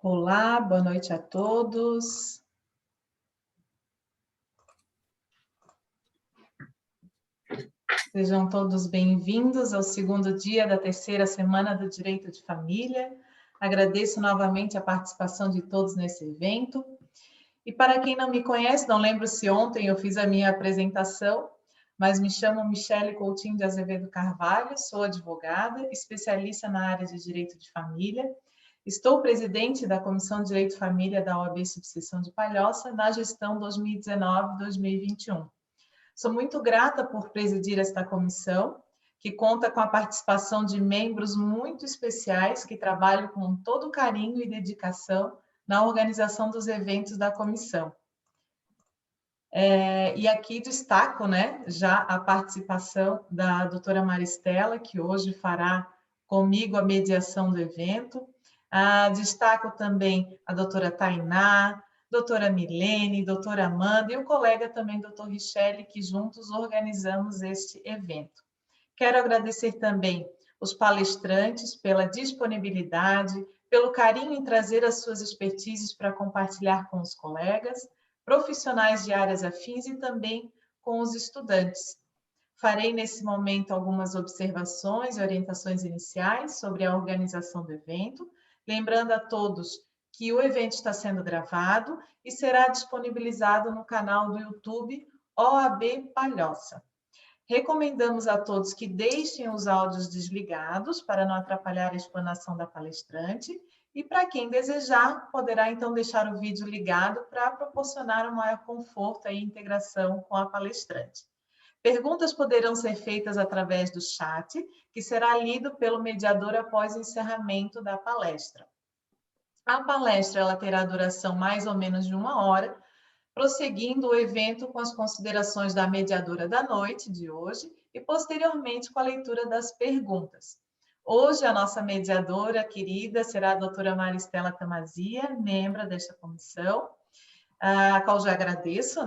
Olá, boa noite a todos. Sejam todos bem-vindos ao segundo dia da terceira semana do Direito de Família. Agradeço novamente a participação de todos nesse evento. E para quem não me conhece, não lembro se ontem eu fiz a minha apresentação, mas me chamo Michele Coutinho de Azevedo Carvalho, sou advogada, especialista na área de Direito de Família. Estou presidente da Comissão de Direito e Família da OAB Subseção de Palhoça na gestão 2019-2021. Sou muito grata por presidir esta comissão, que conta com a participação de membros muito especiais que trabalham com todo carinho e dedicação na organização dos eventos da comissão. E aqui destaco, já a participação da doutora Maristela, que hoje fará comigo a mediação do evento. Destaco também a doutora Tainá, doutora Milene, doutora Amanda e o colega também, doutor Richelle, que juntos organizamos este evento. Quero agradecer também os palestrantes pela disponibilidade, pelo carinho em trazer as suas expertises para compartilhar com os colegas, profissionais de áreas afins e também com os estudantes. Farei nesse momento algumas observações e orientações iniciais sobre a organização do evento, lembrando a todos que o evento está sendo gravado e será disponibilizado no canal do YouTube OAB Palhoça. Recomendamos a todos que deixem os áudios desligados para não atrapalhar a explanação da palestrante e para quem desejar, poderá então deixar o vídeo ligado para proporcionar um maior conforto e integração com a palestrante. Perguntas poderão ser feitas através do chat, que será lido pelo mediador após o encerramento da palestra. A palestra ela terá duração mais ou menos de 1 hora, prosseguindo o evento com as considerações da mediadora da noite de hoje e, posteriormente, com a leitura das perguntas. Hoje, a nossa mediadora querida será a doutora Maristela Tamazia, membro desta comissão, a qual já agradeço,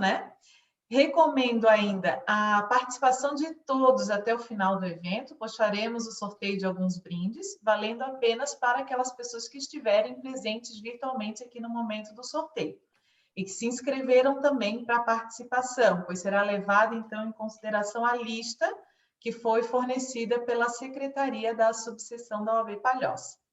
Recomendo ainda a participação de todos até o final do evento, pois faremos o sorteio de alguns brindes, valendo apenas para aquelas pessoas que estiverem presentes virtualmente aqui no momento do sorteio. E que se inscreveram também para a participação, pois será levada, então, em consideração a lista que foi fornecida pela Secretaria da Subseção da OAB Palhoça.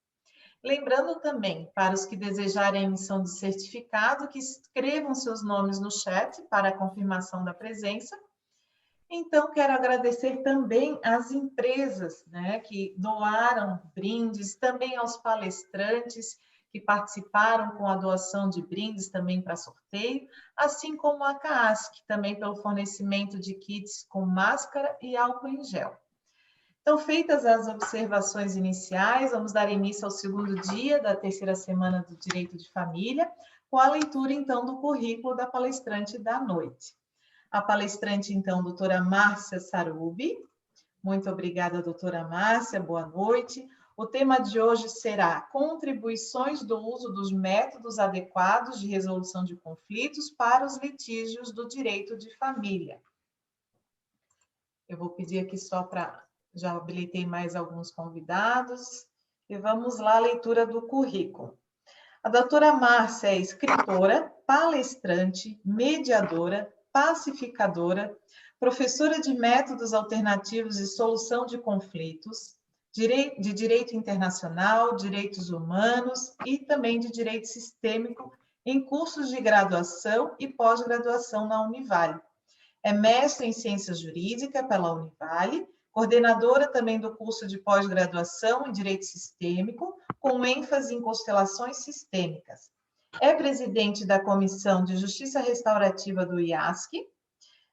Lembrando também, para os que desejarem a emissão de certificado, que escrevam seus nomes no chat para a confirmação da presença. Então, quero agradecer também às empresas, que doaram brindes, também aos palestrantes que participaram com a doação de brindes também para sorteio, assim como a CAASC, também pelo fornecimento de kits com máscara e álcool em gel. Então, feitas as observações iniciais, vamos dar início ao segundo dia da terceira semana do Direito de Família, com a leitura, então, do currículo da palestrante da noite. A palestrante, então, doutora Márcia Sarubi. Muito obrigada, doutora Márcia, boa noite. O tema de hoje será contribuições do uso dos métodos adequados de resolução de conflitos para os litígios do direito de família. Eu vou pedir aqui só para... Já habilitei mais alguns convidados. E vamos lá, a leitura do currículo. A doutora Márcia é escritora, palestrante, mediadora, pacificadora, professora de métodos alternativos de solução de conflitos, de direito internacional, direitos humanos e também de direito sistêmico em cursos de graduação e pós-graduação na Univale. É mestre em ciências jurídicas pela Univale, coordenadora também do curso de pós-graduação em direito sistêmico, com ênfase em constelações sistêmicas. É presidente da Comissão de Justiça Restaurativa do IASC,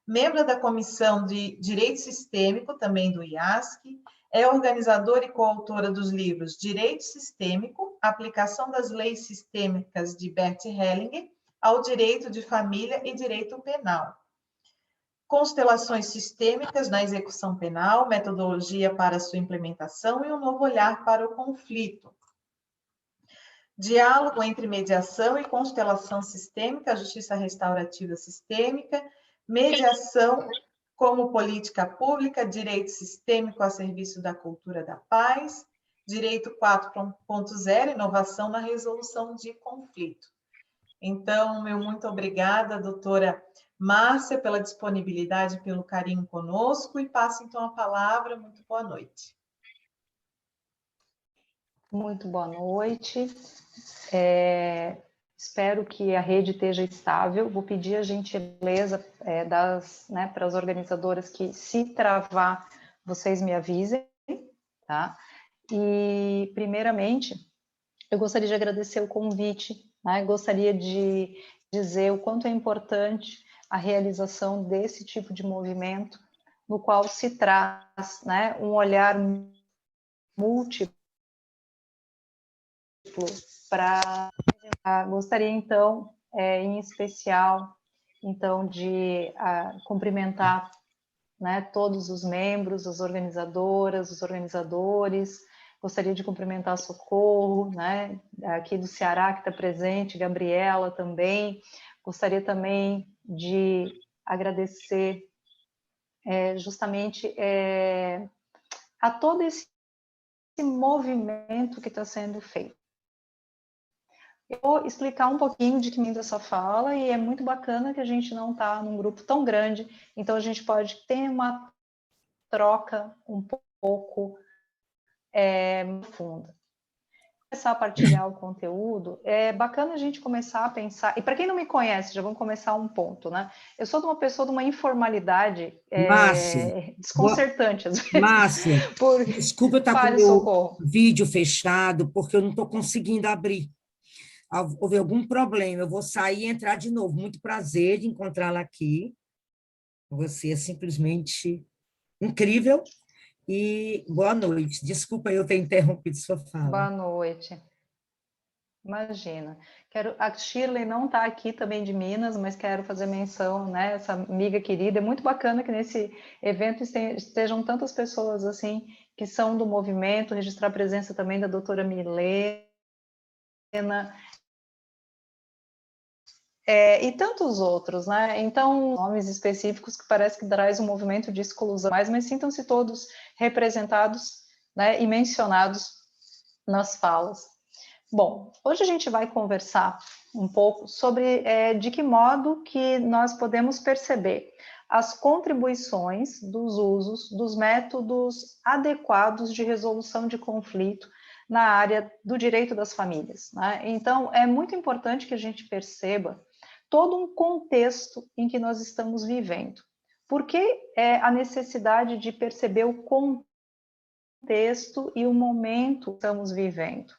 membro da Comissão de Direito Sistêmico, também do IASC, é organizadora e coautora dos livros Direito Sistêmico, Aplicação das Leis Sistêmicas de Bert Hellinger ao Direito de Família e Direito Penal. Constelações sistêmicas na execução penal, metodologia para sua implementação e um novo olhar para o conflito. Diálogo entre mediação e constelação sistêmica, justiça restaurativa sistêmica, mediação como política pública, direito sistêmico a serviço da cultura da paz, Direito 4.0, inovação na resolução de conflito. Então, meu muito obrigada, doutora Márcia, pela disponibilidade, pelo carinho conosco, e passo então a palavra. Muito boa noite. Muito boa noite. Espero que a rede esteja estável. Vou pedir a gentileza para as organizadoras que, se travar, vocês me avisem, tá? E, primeiramente, eu gostaria de agradecer o convite, né? Gostaria de dizer o quanto é importante a realização desse tipo de movimento, no qual se traz, né, um olhar múltiplo para... Gostaria, então, em especial, então, de cumprimentar, né, todos os membros, as organizadoras, os organizadores. Gostaria de cumprimentar a Socorro, né, aqui do Ceará, que está presente, Gabriela também. Gostaria também de agradecer justamente a todo esse movimento que está sendo feito. Eu vou explicar um pouquinho de que vem dessa fala, e é muito bacana que a gente não está num grupo tão grande, então a gente pode ter uma troca um pouco profunda. Começar a partilhar o conteúdo, é bacana a gente começar a pensar, e para quem não me conhece, já vamos começar um ponto, né? Eu sou uma pessoa de uma informalidade Márcia, desconcertante, às vezes. Márcia, desculpa eu estar com o Fale, meu Socorro. vídeo fechado, porque eu não estou conseguindo abrir. Houve algum problema, eu vou sair e entrar de novo. Muito prazer de encontrá-la aqui. Você é simplesmente incrível. E boa noite. Desculpa eu ter interrompido sua fala. Boa noite. Imagina. A Shirley não está aqui também de Minas, mas quero fazer menção, né? Essa amiga querida. É muito bacana que nesse evento estejam tantas pessoas assim que são do movimento. Registrar a presença também da doutora Milena. E tantos outros, né? Então, nomes específicos que parece que traz um movimento de exclusão, mas sintam-se todos representados, né, e mencionados nas falas. Bom, hoje a gente vai conversar um pouco sobre de que modo que nós podemos perceber as contribuições dos usos dos métodos adequados de resolução de conflito na área do direito das famílias, né? Então, é muito importante que a gente perceba todo um contexto em que nós estamos vivendo. Por que a necessidade de perceber o contexto e o momento que estamos vivendo?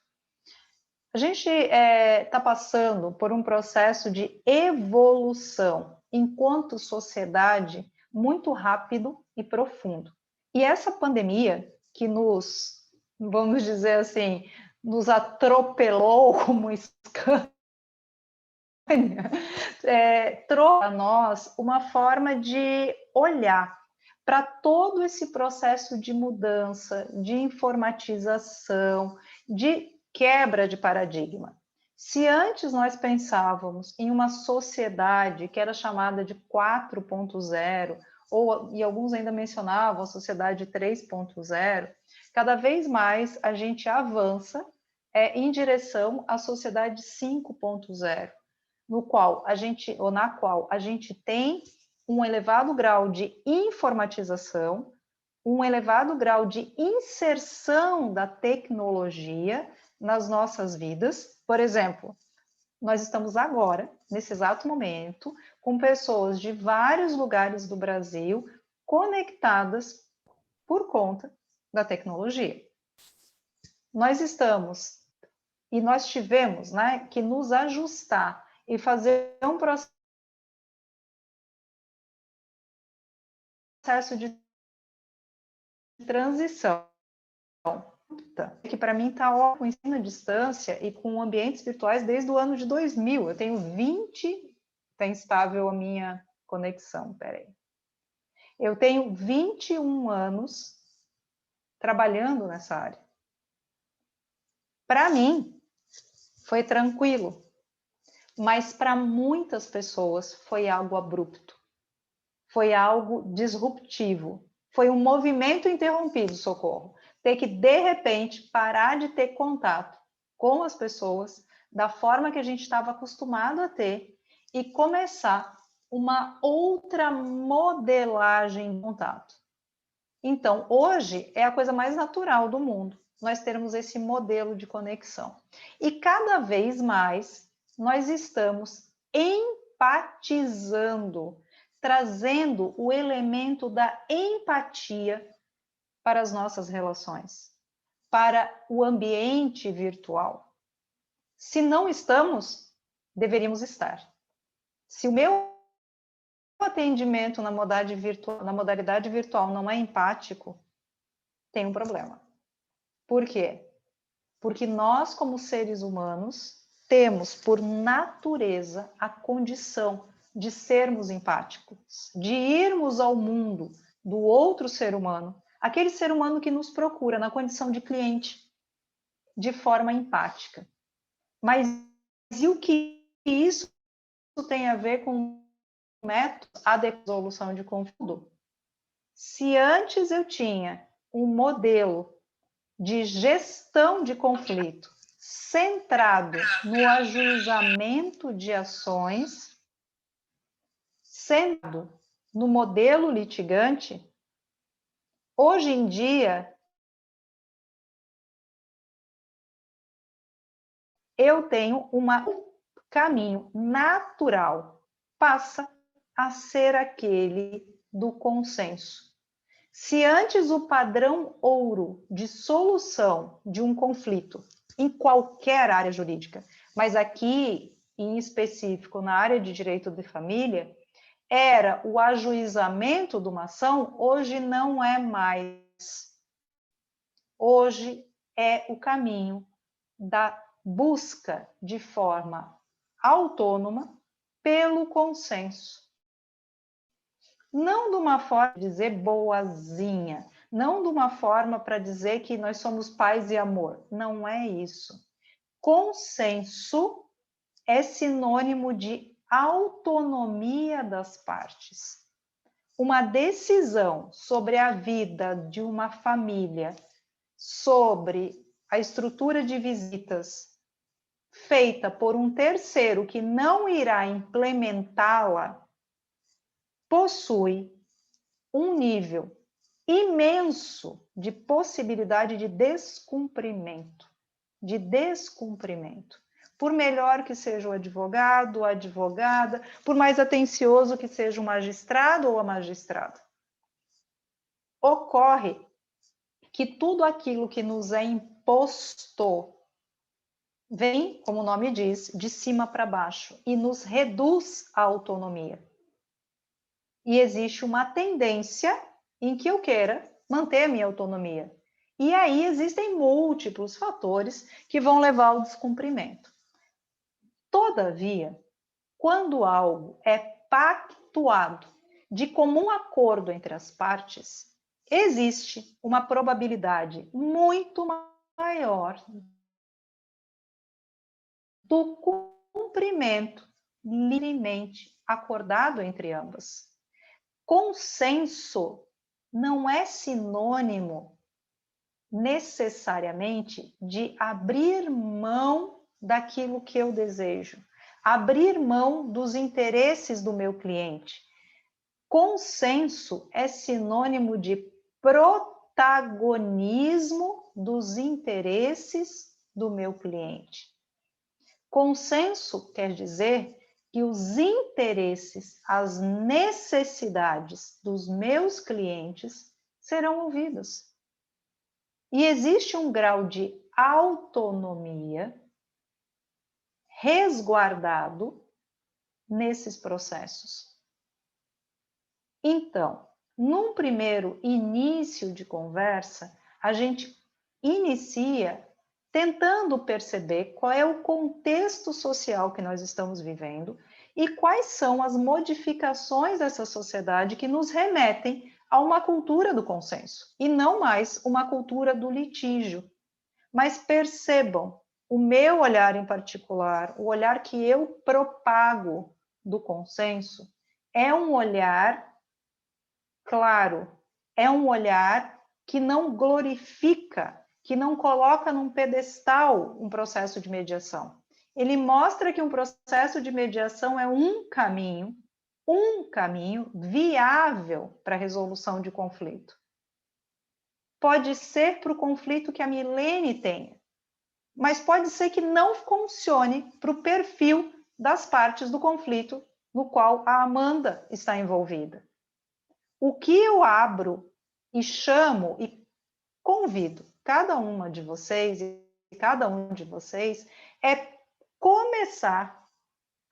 A gente está passando por um processo de evolução enquanto sociedade muito rápido e profundo. E essa pandemia que nos, vamos dizer assim, nos atropelou como Scania, trouxe a nós uma forma de olhar para todo esse processo de mudança, de informatização, de quebra de paradigma. Se antes nós pensávamos em uma sociedade que era chamada de 4.0, e alguns ainda mencionavam a sociedade 3.0, cada vez mais a gente avança em direção à sociedade 5.0, na qual a gente tem um elevado grau de informatização, um elevado grau de inserção da tecnologia nas nossas vidas. Por exemplo, nós estamos agora, nesse exato momento, com pessoas de vários lugares do Brasil conectadas por conta da tecnologia. Nós tivemos, né, que nos ajustar e fazer um processo de transição, que para mim está com ensino à distância e com ambientes virtuais desde o ano de 2000. Eu tenho 20... Está instável a minha conexão, peraí. Eu tenho 21 anos trabalhando nessa área. Para mim, foi tranquilo, mas para muitas pessoas foi algo abrupto, foi algo disruptivo, foi um movimento interrompido, Socorro. ter que, de repente, parar de ter contato com as pessoas da forma que a gente estava acostumado a ter e começar uma outra modelagem de contato. Então, hoje é a coisa mais natural do mundo, nós termos esse modelo de conexão. E cada vez mais nós estamos empatizando, trazendo o elemento da empatia para as nossas relações, para o ambiente virtual. Se não estamos, deveríamos estar. Se o meu atendimento na modalidade virtual não é empático, tem um problema. Por quê? Porque nós, como seres humanos, temos por natureza a condição de sermos empáticos, de irmos ao mundo do outro ser humano, aquele ser humano que nos procura na condição de cliente, de forma empática. Mas e o que isso tem a ver com método de resolução de conflito? Se antes eu tinha um modelo de gestão de conflito centrado no ajuizamento de ações, centrado no modelo litigante, hoje em dia eu tenho um caminho natural, passa a ser aquele do consenso. Se antes o padrão ouro de solução de um conflito em qualquer área jurídica, mas aqui em específico na área de direito de família, era o ajuizamento de uma ação, hoje não é mais. Hoje é o caminho da busca de forma autônoma pelo consenso. Não de uma forma de dizer boazinha, não de uma forma para dizer que nós somos paz e amor. Não é isso. Consenso é sinônimo de autonomia das partes. Uma decisão sobre a vida de uma família, sobre a estrutura de visitas, feita por um terceiro que não irá implementá-la, possui um nível imenso de possibilidade de descumprimento. Por melhor que seja o advogado, a advogada, por mais atencioso que seja o magistrado ou a magistrada. Ocorre que tudo aquilo que nos é imposto vem, como o nome diz, de cima para baixo e nos reduz a autonomia. E existe uma tendência em que eu queira manter a minha autonomia. E aí existem múltiplos fatores que vão levar ao descumprimento. Todavia, quando algo é pactuado de comum acordo entre as partes, existe uma probabilidade muito maior do cumprimento livremente acordado entre ambas. Consenso não é sinônimo necessariamente de abrir mão daquilo que eu desejo, abrir mão dos interesses do meu cliente. Consenso é sinônimo de protagonismo dos interesses do meu cliente. Consenso quer dizer que os interesses, as necessidades dos meus clientes serão ouvidos. E existe um grau de autonomia resguardado nesses processos. Então, num primeiro início de conversa, a gente inicia tentando perceber qual é o contexto social que nós estamos vivendo e quais são as modificações dessa sociedade que nos remetem a uma cultura do consenso e não mais uma cultura do litígio. Mas percebam, o meu olhar em particular, o olhar que eu propago do consenso, é um olhar claro, é um olhar que não glorifica, que não coloca num pedestal um processo de mediação. Ele mostra que um processo de mediação é um caminho viável para a resolução de conflito. Pode ser para o conflito que a Milene tenha, mas pode ser que não funcione para o perfil das partes do conflito no qual a Amanda está envolvida. O que eu abro e chamo e convido cada uma de vocês e cada um de vocês é começar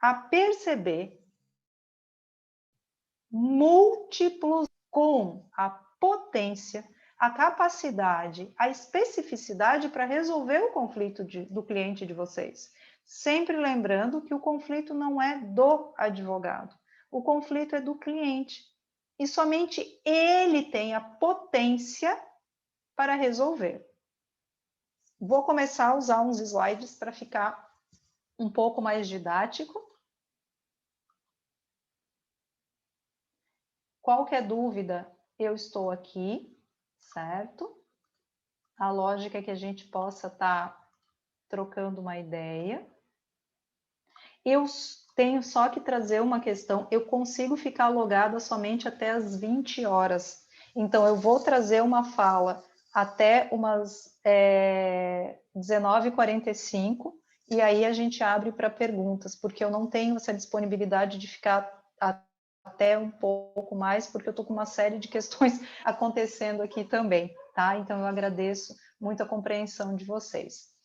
a perceber múltiplos com a potência, a capacidade, a especificidade para resolver o conflito do cliente de vocês. Sempre lembrando que o conflito não é do advogado, o conflito é do cliente. E somente ele tem a potência para resolver. Vou começar a usar uns slides para ficar um pouco mais didático. Qualquer dúvida, eu estou aqui, certo? A lógica é que a gente possa estar trocando uma ideia. Eu tenho só que trazer uma questão, eu consigo ficar logada somente até as 20 horas. Então, eu vou trazer uma fala até umas 19h45, e aí a gente abre para perguntas, porque eu não tenho essa disponibilidade de ficar até um pouco mais, porque eu estou com uma série de questões acontecendo aqui também, tá? Então, eu agradeço muito a compreensão de vocês.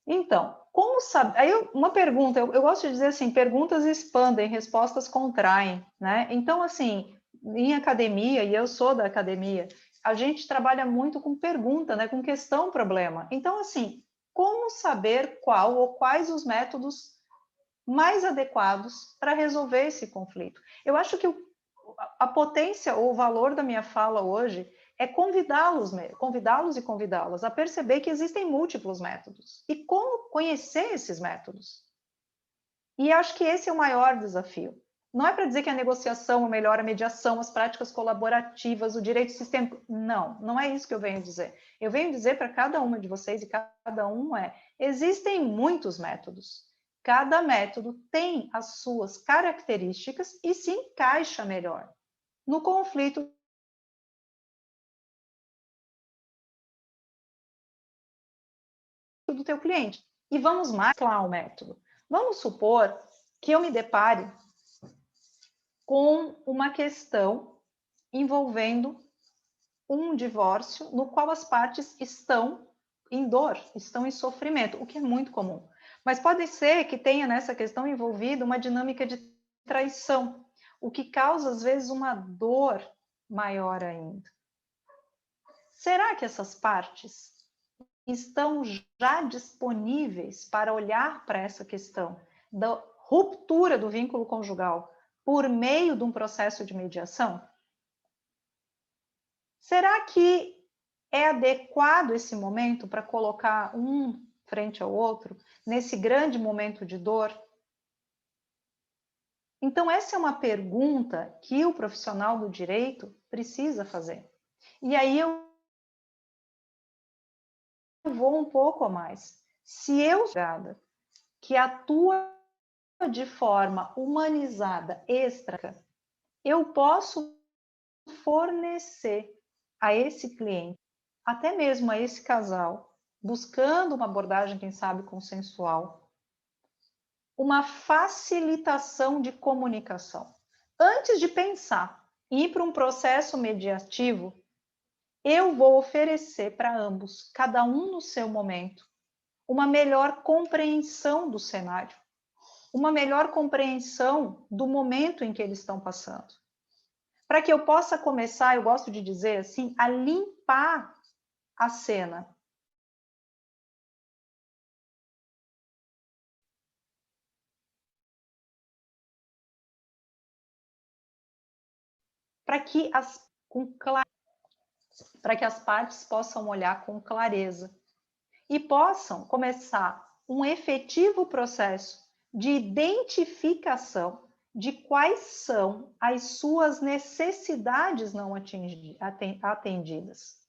Então, como sabe? Aí uma pergunta, eu gosto de dizer assim, perguntas expandem, respostas contraem, né? Então, assim, em academia, e eu sou da academia, a gente trabalha muito com pergunta, né? Com questão, problema. Então, assim, como saber qual ou quais os métodos mais adequados para resolver esse conflito? Eu acho que a potência ou o valor da minha fala hoje é convidá-los e convidá-las a perceber que existem múltiplos métodos e como conhecer esses métodos. E acho que esse é o maior desafio. Não é para dizer que a negociação é melhor, a mediação, as práticas colaborativas, o direito sistêmico. Não, não é isso que eu venho dizer. Eu venho dizer para cada uma de vocês e cada um existem muitos métodos. Cada método tem as suas características e se encaixa melhor no conflito do teu cliente. E vamos mais lá o método. Vamos supor que eu me depare com uma questão envolvendo um divórcio no qual as partes estão em dor, estão em sofrimento, o que é muito comum. Mas pode ser que tenha nessa questão envolvida uma dinâmica de traição, o que causa, às vezes, uma dor maior ainda. Será que essas partes estão já disponíveis para olhar para essa questão da ruptura do vínculo conjugal por meio de um processo de mediação? Será que é adequado esse momento para colocar um frente ao outro nesse grande momento de dor? Então, essa é uma pergunta que o profissional do direito precisa fazer. E aí eu vou um pouco a mais. Se eu que atua de forma humanizada, extra, eu posso fornecer a esse cliente, até mesmo a esse casal, buscando uma abordagem, quem sabe, consensual, uma facilitação de comunicação. Antes de pensar em ir para um processo mediativo, eu vou oferecer para ambos, cada um no seu momento, uma melhor compreensão do cenário, uma melhor compreensão do momento em que eles estão passando. Para que eu possa começar, eu gosto de dizer assim, a limpar a cena. Para que as partes possam olhar com clareza e possam começar um efetivo processo de identificação de quais são as suas necessidades não atendidas.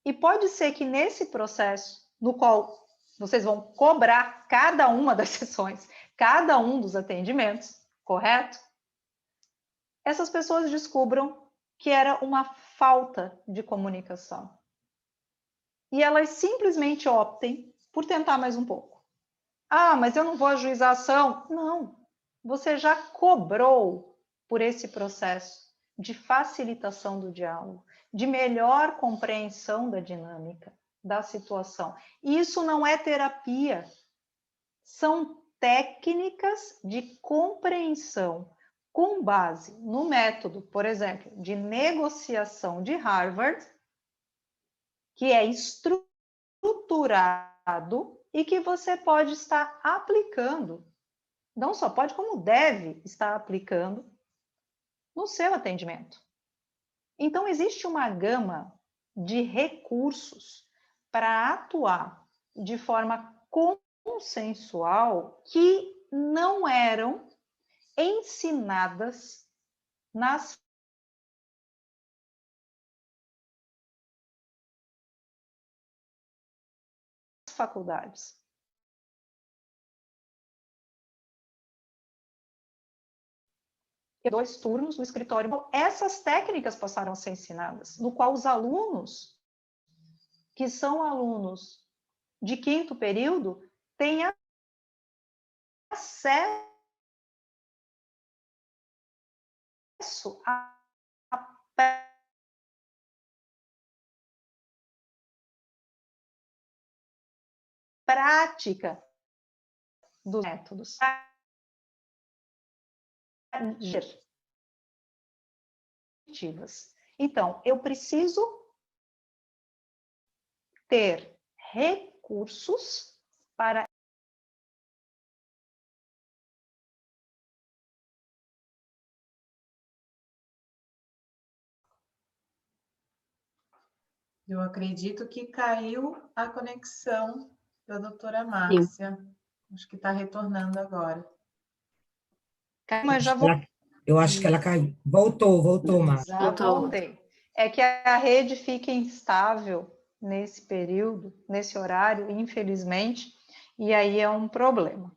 E pode ser que nesse processo, no qual vocês vão cobrar cada uma das sessões, cada um dos atendimentos, correto? Essas pessoas descubram que era uma falta de comunicação. E elas simplesmente optem por tentar mais um pouco. Ah, mas eu não vou ajuizar a ação. Não, você já cobrou por esse processo de facilitação do diálogo, de melhor compreensão da dinâmica, da situação. E isso não é terapia, são técnicas de compreensão com base no método, por exemplo, de negociação de Harvard, que é estruturado e que você pode estar aplicando, não só pode, como deve estar aplicando no seu atendimento. Então, existe uma gama de recursos para atuar de forma consensual que não eram ensinadas nas faculdades. Dois turnos no escritório. Essas técnicas passaram a ser ensinadas, no qual os alunos, que são alunos de 5º período, têm acesso à prática dos métodos. Então, eu preciso ter recursos para Eu acredito que caiu a conexão da doutora Márcia. Acho que está retornando agora. Mas já Eu acho que ela caiu. Voltou, Márcia. Já voltei. É que a rede fica instável nesse período, nesse horário, infelizmente, e aí é um problema.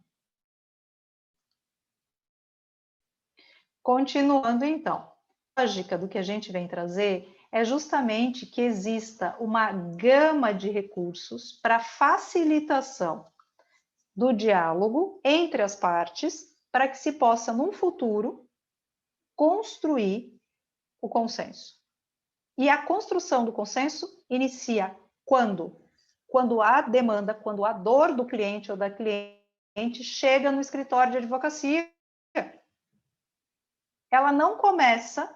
Continuando, então, a lógica do que a gente vem trazer é justamente que exista uma gama de recursos para facilitação do diálogo entre as partes, para que se possa, num futuro, construir o consenso. E a construção do consenso inicia quando? Quando a demanda, quando a dor do cliente ou da cliente chega no escritório de advocacia. Ela não começa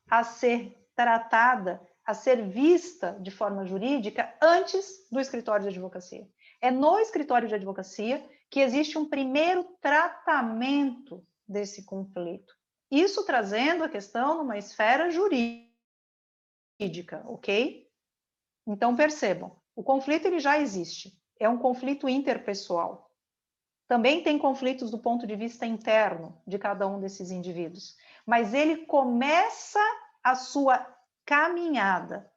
a ser tratada, a ser vista de forma jurídica antes do escritório de advocacia. É no escritório de advocacia que existe um primeiro tratamento desse conflito. Isso trazendo a questão numa esfera jurídica, ok? Então, percebam, o conflito ele já existe, é um conflito interpessoal. Também tem conflitos do ponto de vista interno de cada um desses indivíduos, mas ele começa a sua caminhada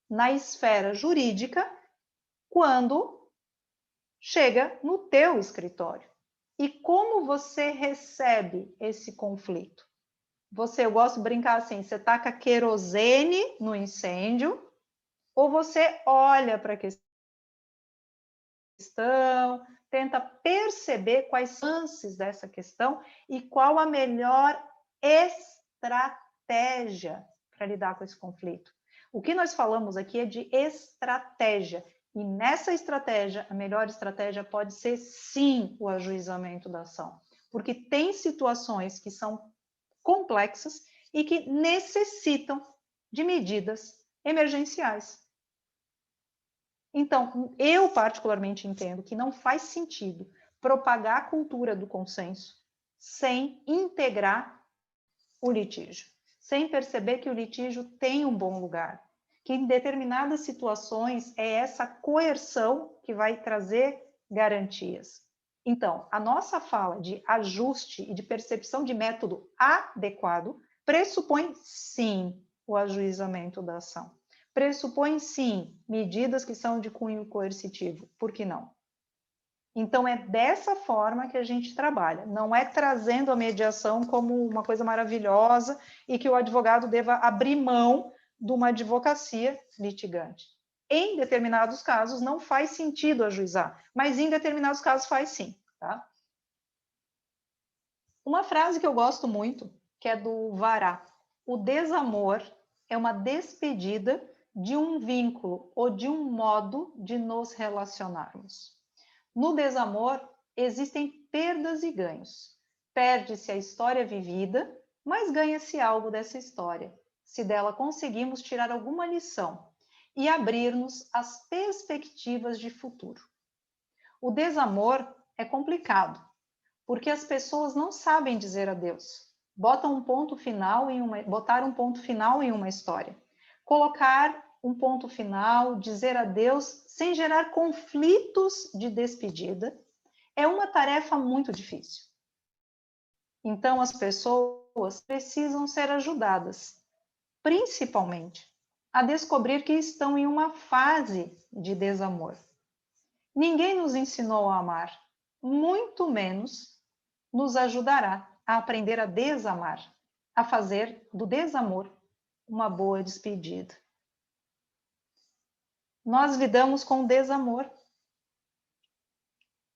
na esfera jurídica quando chega no teu escritório. E como você recebe esse conflito? Eu gosto de brincar assim, você taca querosene no incêndio ou você olha para a questão, tenta perceber quais são as chances dessa questão e qual a melhor estratégia para lidar com esse conflito. O que nós falamos aqui é de estratégia. E nessa estratégia, a melhor estratégia pode ser, sim, o ajuizamento da ação. Porque tem situações que são complexas e que necessitam de medidas emergenciais. Então, eu particularmente entendo que não faz sentido propagar a cultura do consenso sem integrar o litígio, sem perceber que o litígio tem um bom lugar, que em determinadas situações é essa coerção que vai trazer garantias. Então, a nossa fala de ajuste e de percepção de método adequado pressupõe, sim, o ajuizamento da ação. pressupõe, sim, medidas que são de cunho coercitivo. Por que não? Então, é dessa forma que a gente trabalha. Não é trazendo a mediação como uma coisa maravilhosa e que o advogado deva abrir mão de uma advocacia litigante. Em determinados casos, não faz sentido ajuizar, mas em determinados casos faz sim. Tá? Uma frase que eu gosto muito, que é do Vará. O desamor é uma despedida de um vínculo ou de um modo de nos relacionarmos. No desamor, existem perdas e ganhos. Perde-se a história vivida, mas ganha-se algo dessa história, se dela conseguimos tirar alguma lição e abrir-nos às perspectivas de futuro. O desamor é complicado, porque as pessoas não sabem dizer adeus. Botaram um ponto final em uma história. Colocar um ponto final, dizer adeus, sem gerar conflitos de despedida, é uma tarefa muito difícil. Então, as pessoas precisam ser ajudadas, principalmente, a descobrir que estão em uma fase de desamor. Ninguém nos ensinou a amar, muito menos nos ajudará a aprender a desamar, a fazer do desamor uma boa despedida. Nós lidamos com desamor.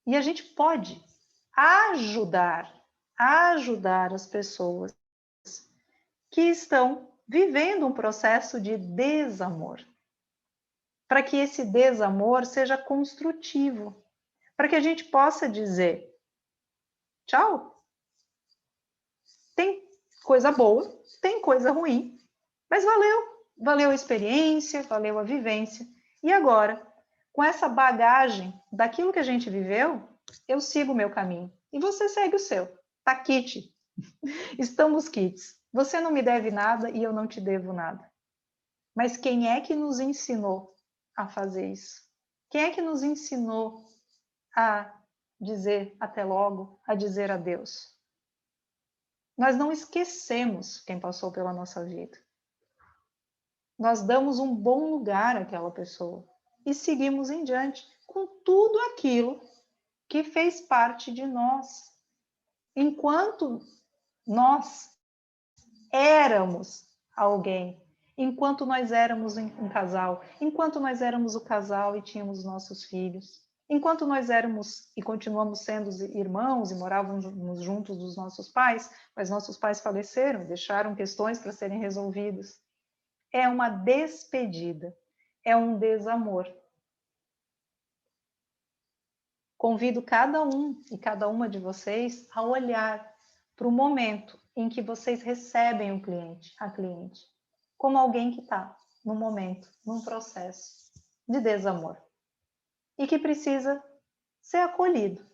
E a gente pode ajudar as pessoas que estão vivendo um processo de desamor, para que esse desamor seja construtivo, para que a gente possa dizer tchau. Tem coisa boa, tem coisa ruim, mas valeu a experiência, valeu a vivência. E agora, com essa bagagem daquilo que a gente viveu, eu sigo o meu caminho e você segue o seu. Tá quite. Estamos quites. Você não me deve nada e eu não te devo nada. Mas quem é que nos ensinou a fazer isso? Quem é que nos ensinou a dizer até logo, a dizer adeus? Nós não esquecemos quem passou pela nossa vida. Nós damos um bom lugar àquela pessoa e seguimos em diante com tudo aquilo que fez parte de nós. Enquanto nós éramos alguém, enquanto nós éramos um casal, enquanto nós éramos o casal e tínhamos nossos filhos, enquanto nós éramos e continuamos sendo irmãos e morávamos juntos dos nossos pais, mas nossos pais faleceram, deixaram questões para serem resolvidas. É uma despedida, é um desamor. Convido cada um e cada uma de vocês a olhar para o momento em que vocês recebem o cliente, a cliente, como alguém que está no momento, num processo de desamor e que precisa ser acolhido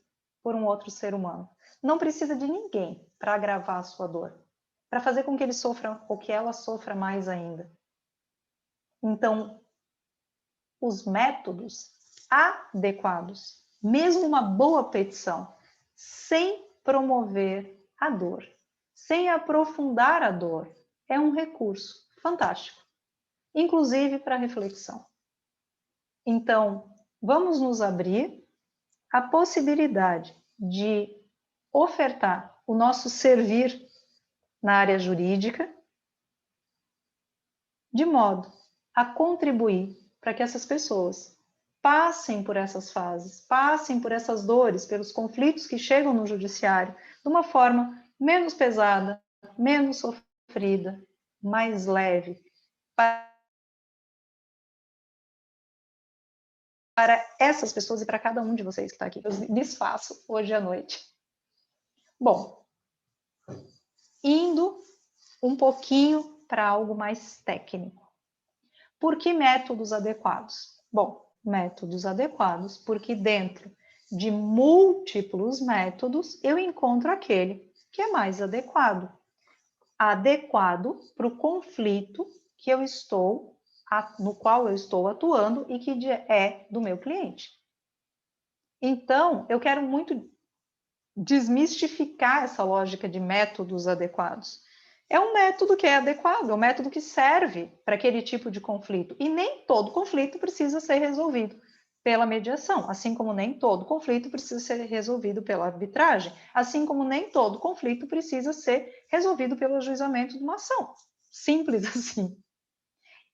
por um outro ser humano. Não precisa de ninguém para agravar a sua dor, para fazer com que ele sofra ou que ela sofra mais ainda. Então, os métodos adequados, mesmo uma boa petição, sem promover a dor, sem aprofundar a dor, é um recurso fantástico, inclusive para reflexão. Então, vamos nos abrir à possibilidade de ofertar o nosso servir na área jurídica, de modo a contribuir para que essas pessoas passem por essas fases, passem por essas dores, pelos conflitos que chegam no judiciário, de uma forma menos pesada, menos sofrida, mais leve, para essas pessoas e para cada um de vocês que está aqui. Eu lhes faço hoje à noite. Bom, indo um pouquinho para algo mais técnico. Por que métodos adequados? Bom, métodos adequados porque dentro de múltiplos métodos eu encontro aquele que é mais adequado. Adequado para o conflito que eu estou, no qual eu estou atuando e que é do meu cliente. Então, eu quero muito desmistificar essa lógica de métodos adequados. é um método que é adequado, é um método que serve para aquele tipo de conflito. E nem todo conflito precisa ser resolvido pela mediação, assim como nem todo conflito precisa ser resolvido pela arbitragem, assim como nem todo conflito precisa ser resolvido pelo ajuizamento de uma ação. Simples assim.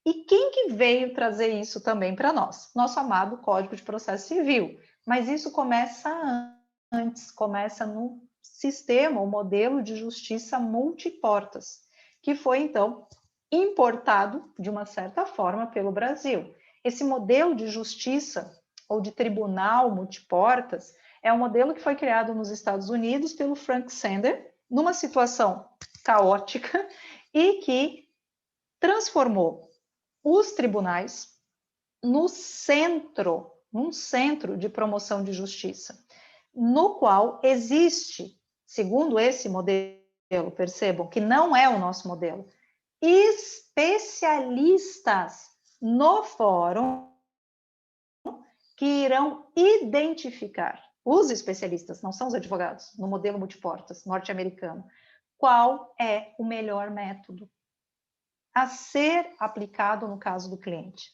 E quem que veio trazer isso também para nós? Nosso amado Código de Processo Civil. Mas isso começa antes, começa no sistema, o modelo de justiça multiportas, que foi, então, importado, de uma certa forma, pelo Brasil. Esse modelo de justiça, ou de tribunal multiportas, é um modelo que foi criado nos Estados Unidos pelo Frank Sander, numa situação caótica, e que transformou os tribunais num centro de promoção de justiça, no qual existe, segundo esse modelo, percebam que não é o nosso modelo, especialistas no fórum que irão identificar, os especialistas, não são os advogados, no modelo multiportas norte-americano, qual é o melhor método a ser aplicado no caso do cliente.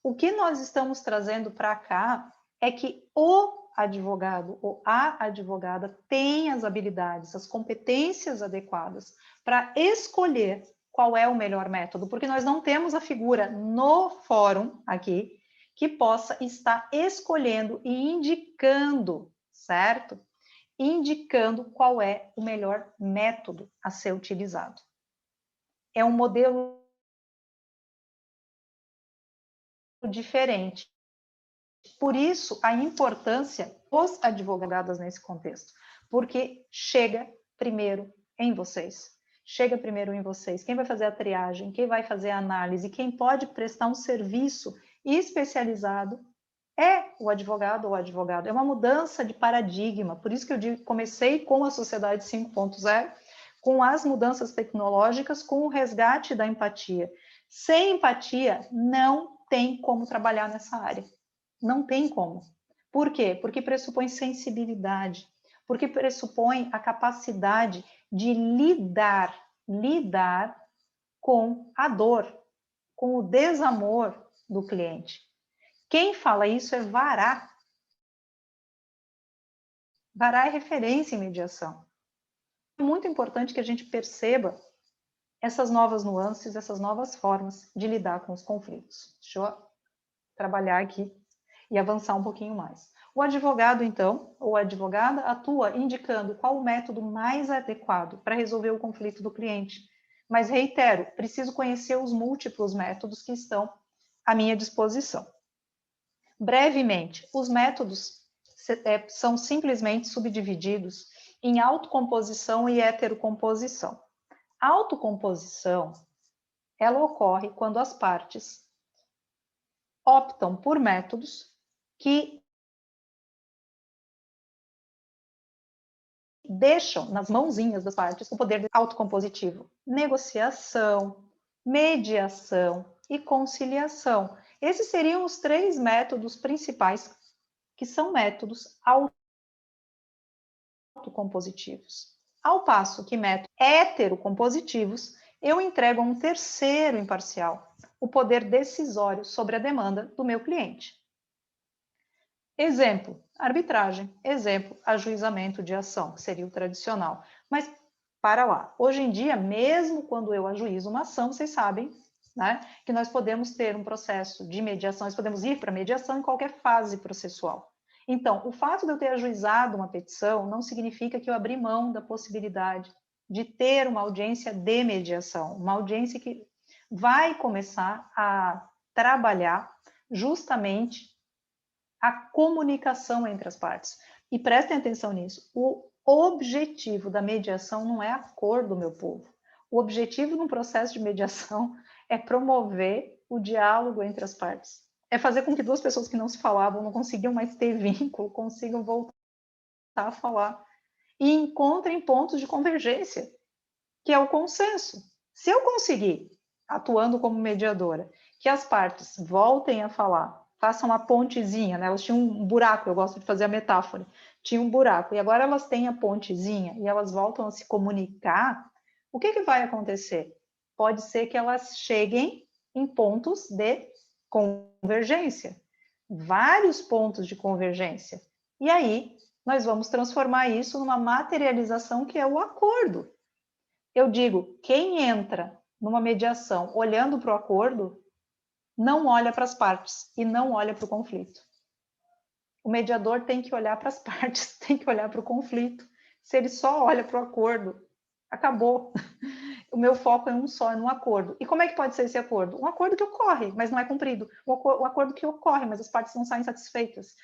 O que nós estamos trazendo para cá é que o advogado ou a advogada tem as habilidades, as competências adequadas para escolher qual é o melhor método, porque nós não temos a figura no fórum aqui que possa estar escolhendo e indicando, certo? Indicando qual é o melhor método a ser utilizado. É um modelo diferente. Por isso, a importância dos advogados nesse contexto, porque chega primeiro em vocês. Chega primeiro em vocês. Quem vai fazer a triagem, quem vai fazer a análise, quem pode prestar um serviço especializado é o advogado ou advogado. É uma mudança de paradigma. Por isso que eu comecei com a Sociedade 5.0, com as mudanças tecnológicas, com o resgate da empatia. Sem empatia, não tem como trabalhar nessa área. Não tem como. Por quê? Porque pressupõe sensibilidade, porque pressupõe a capacidade de lidar com a dor, com o desamor do cliente. Quem fala isso é Vará. Vará é referência em mediação. É muito importante que a gente perceba essas novas nuances, essas novas formas de lidar com os conflitos. Deixa eu trabalhar aqui e avançar um pouquinho mais. O advogado, então, ou a advogada, atua indicando qual o método mais adequado para resolver o conflito do cliente. Mas, reitero, preciso conhecer os múltiplos métodos que estão à minha disposição. Brevemente, os métodos são simplesmente subdivididos em autocomposição e heterocomposição. A autocomposição, ela ocorre quando as partes optam por métodos que deixam nas mãozinhas das partes o poder autocompositivo. Negociação, mediação e conciliação. Esses seriam os 3 métodos principais, que são métodos autocompositivos. Ao passo que métodos heterocompositivos, eu entrego a um terceiro imparcial o poder decisório sobre a demanda do meu cliente. Exemplo, arbitragem. Exemplo, ajuizamento de ação, que seria o tradicional. Mas, para lá, hoje em dia, mesmo quando eu ajuizo uma ação, vocês sabem, né, que nós podemos ter um processo de mediação, nós podemos ir para mediação em qualquer fase processual. Então, o fato de eu ter ajuizado uma petição não significa que eu abri mão da possibilidade de ter uma audiência de mediação, uma audiência que vai começar a trabalhar justamente a comunicação entre as partes. E prestem atenção nisso, o objetivo da mediação não é a cor do meu povo. O objetivo no processo de mediação é promover o diálogo entre as partes. É fazer com que 2 pessoas que não se falavam, não conseguiam mais ter vínculo, consigam voltar a falar e encontrem pontos de convergência, que é o consenso. Se eu conseguir, atuando como mediadora, que as partes voltem a falar, façam uma pontezinha, né? Elas tinham um buraco, eu gosto de fazer a metáfora, tinha um buraco, e agora elas têm a pontezinha, e elas voltam a se comunicar, O que vai acontecer? Pode ser que elas cheguem em pontos de convergência, vários pontos de convergência. E aí, nós vamos transformar isso numa materialização que é o acordo. Eu digo, quem entra numa mediação olhando para o acordo, não olha para as partes e não olha para o conflito. O mediador tem que olhar para as partes, tem que olhar para o conflito. Se ele só olha para o acordo, acabou. O meu foco é um só, é no acordo. E como é que pode ser esse acordo? Um acordo que ocorre, mas não é cumprido. Um acordo que ocorre, mas as partes não saem satisfeitas.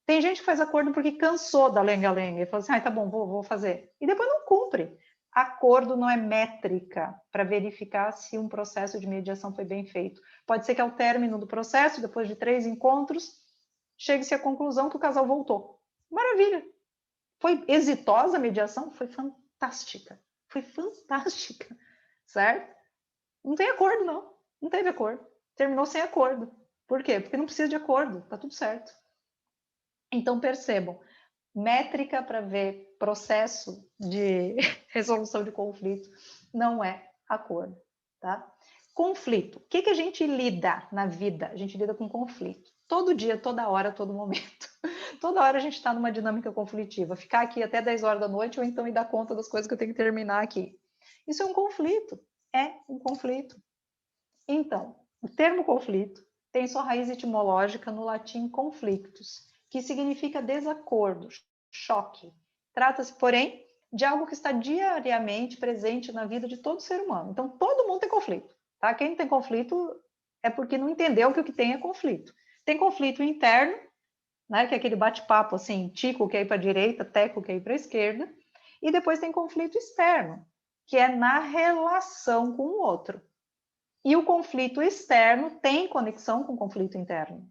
Tem gente que faz acordo porque cansou da lenga-lenga e fala assim, tá bom, vou fazer. E depois não cumpre. Acordo não é métrica para verificar se um processo de mediação foi bem feito. Pode ser que ao término do processo, depois de 3 encontros, chegue-se à conclusão que o casal voltou. Maravilha! Foi exitosa a mediação? Foi fantástica. Foi fantástica, certo? Não tem acordo, não. Não teve acordo. Terminou sem acordo. Por quê? Porque não precisa de acordo. Tá tudo certo. Então, percebam, métrica para ver processo de resolução de conflito não é acordo, tá? Conflito. O que a gente lida na vida? A gente lida com conflito. Todo dia, toda hora, todo momento. Toda hora a gente está numa dinâmica conflitiva. Ficar aqui até 10 horas da noite ou então ir dar conta das coisas que eu tenho que terminar aqui. Isso é um conflito. É um conflito. Então, o termo conflito tem sua raiz etimológica no latim conflictus, que significa desacordo, choque. Trata-se, porém, de algo que está diariamente presente na vida de todo ser humano. Então, todo mundo tem conflito. Tá? Quem não tem conflito é porque não entendeu que o que tem é conflito. Tem conflito interno, né, que é aquele bate-papo assim, Tico quer ir para a direita, Teco quer ir para a esquerda, e depois tem conflito externo, que é na relação com o outro. E o conflito externo tem conexão com o conflito interno.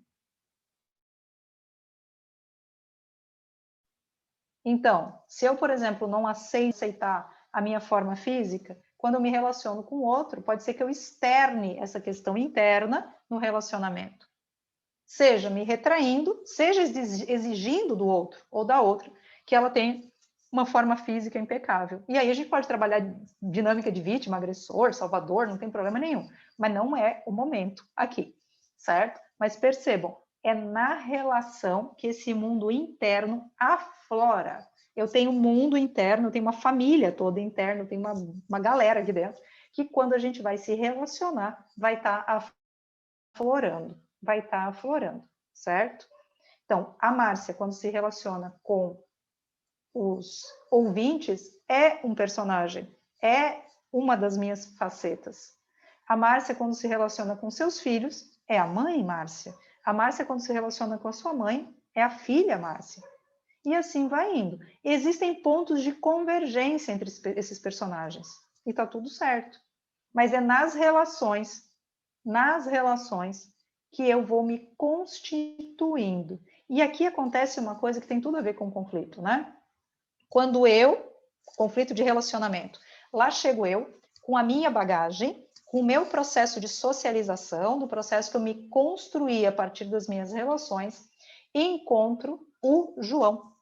Então, se eu, por exemplo, não aceitar a minha forma física, quando eu me relaciono com o outro, pode ser que eu externe essa questão interna no relacionamento. Seja me retraindo, seja exigindo do outro ou da outra que ela tenha uma forma física impecável. E aí a gente pode trabalhar dinâmica de vítima, agressor, salvador, não tem problema nenhum. Mas não é o momento aqui, certo? Mas percebam, é na relação que esse mundo interno aflora. Eu tenho um mundo interno, eu tenho uma família toda interna, eu tenho uma galera aqui dentro, que quando a gente vai se relacionar, vai estar aflorando. Vai estar aflorando, certo? Então, a Márcia, quando se relaciona com os ouvintes, é um personagem, é uma das minhas facetas. A Márcia, quando se relaciona com seus filhos, é a mãe Márcia. A Márcia, quando se relaciona com a sua mãe, é a filha Márcia. E assim vai indo. Existem pontos de convergência entre esses personagens. E tá tudo certo. Mas é nas relações que eu vou me constituindo. E aqui acontece uma coisa que tem tudo a ver com conflito, né? Quando conflito de relacionamento, lá chego eu, com a minha bagagem, com o meu processo de socialização, do processo que eu me construí a partir das minhas relações, e encontro o João.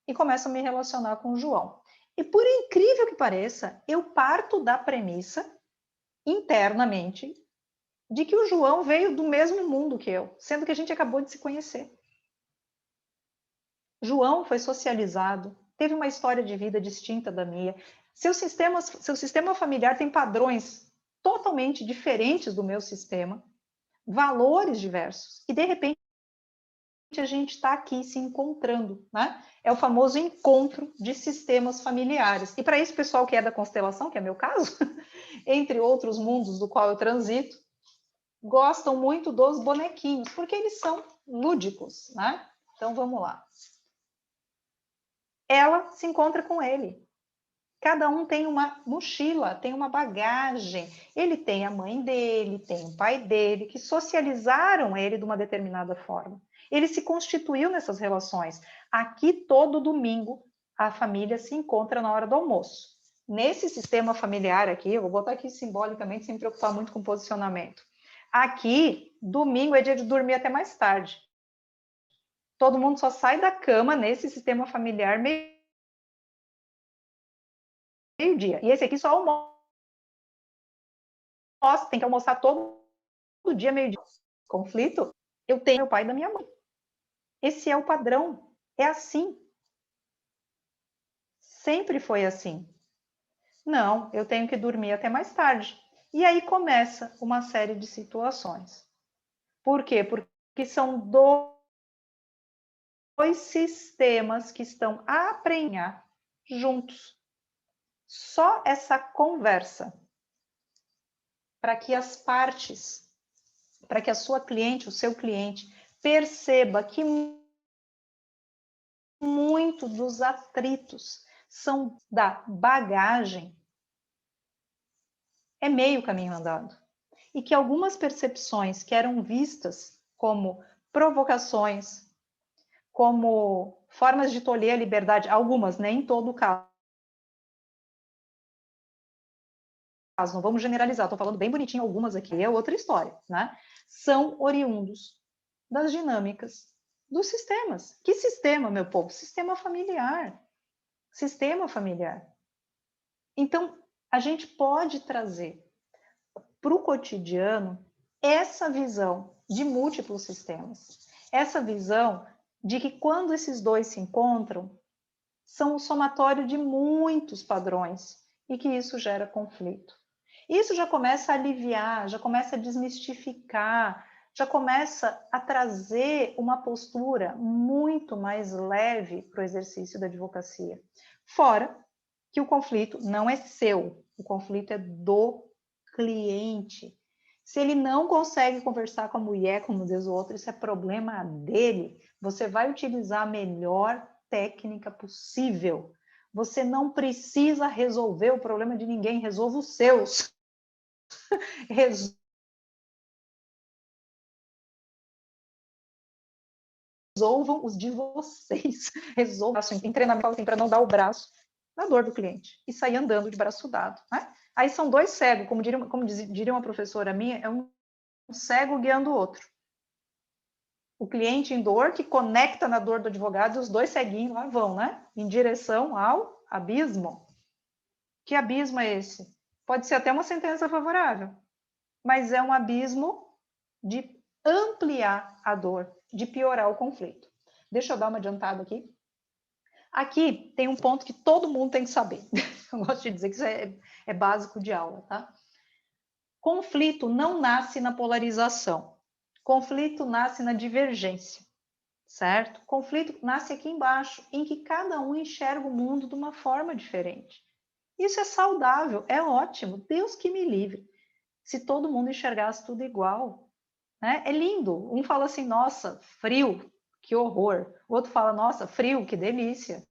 E começo a me relacionar com o João. E por incrível que pareça, eu parto da premissa, internamente, de que o João veio do mesmo mundo que eu, sendo que a gente acabou de se conhecer. João foi socializado, teve uma história de vida distinta da minha. Seu sistema familiar tem padrões totalmente diferentes do meu sistema, valores diversos. E, de repente, a gente está aqui se encontrando, né? É o famoso encontro de sistemas familiares. E para isso, o pessoal que é da constelação, que é meu caso, entre outros mundos do qual eu transito, gostam muito dos bonequinhos, porque eles são lúdicos, né? Então, vamos lá. Ela se encontra com ele. Cada um tem uma mochila, tem uma bagagem. Ele tem a mãe dele, tem o pai dele, que socializaram ele de uma determinada forma. Ele se constituiu nessas relações. Aqui, todo domingo, a família se encontra na hora do almoço. Nesse sistema familiar aqui, eu vou botar aqui simbolicamente, sem me preocupar muito com posicionamento. Aqui, domingo é dia de dormir até mais tarde. Todo mundo só sai da cama nesse sistema familiar meio meio-dia. E esse aqui só almoça, tem que almoçar todo dia, meio-dia. Conflito, eu tenho meu pai e da minha mãe. Esse é o padrão. É assim. Sempre foi assim. Não, eu tenho que dormir até mais tarde. E aí começa uma série de situações. Por quê? Porque são dois sistemas que estão a aprender juntos. Só essa conversa, para que as partes, para que a sua cliente, o seu cliente, perceba que muito dos atritos são da bagagem, é meio caminho andado. E que algumas percepções que eram vistas como provocações, como formas de tolher a liberdade, algumas, nem em todo o caso, não vamos generalizar, estou falando bem bonitinho algumas aqui, é outra história, né? São oriundos das dinâmicas dos sistemas. Que sistema, meu povo? Sistema familiar. Sistema familiar. Então, a gente pode trazer para o cotidiano essa visão de múltiplos sistemas. Essa visão de que quando esses dois se encontram, são o somatório de muitos padrões e que isso gera conflito. Isso já começa a aliviar, já começa a desmistificar, já começa a trazer uma postura muito mais leve para o exercício da advocacia. Fora que o conflito não é seu, o conflito é do cliente. Se ele não consegue conversar com a mulher, como diz o outro, isso é problema dele. Você vai utilizar a melhor técnica possível. Você não precisa resolver o problema de ninguém, resolva os seus. Resolvam os de vocês. Resolvam em treinamento assim, para não dar o braço na dor do cliente e sair andando de braço dado. Né? Aí são dois cegos, como diria uma professora minha, é um cego guiando o outro. O cliente em dor que conecta na dor do advogado e os dois ceguinhos lá vão, né? Em direção ao abismo. Que abismo é esse? Pode ser até uma sentença favorável, mas é um abismo de ampliar a dor, de piorar o conflito. Deixa eu dar uma adiantada aqui. Aqui tem um ponto que todo mundo tem que saber. Eu gosto de dizer que isso é básico de aula, tá? Conflito não nasce na polarização. Conflito nasce na divergência, certo? Conflito nasce aqui embaixo, em que cada um enxerga o mundo de uma forma diferente. Isso é saudável, é ótimo. Deus que me livre. Se todo mundo enxergasse tudo igual, né? É lindo. Um fala assim, nossa, frio, que horror. O outro fala, nossa, frio, que delícia.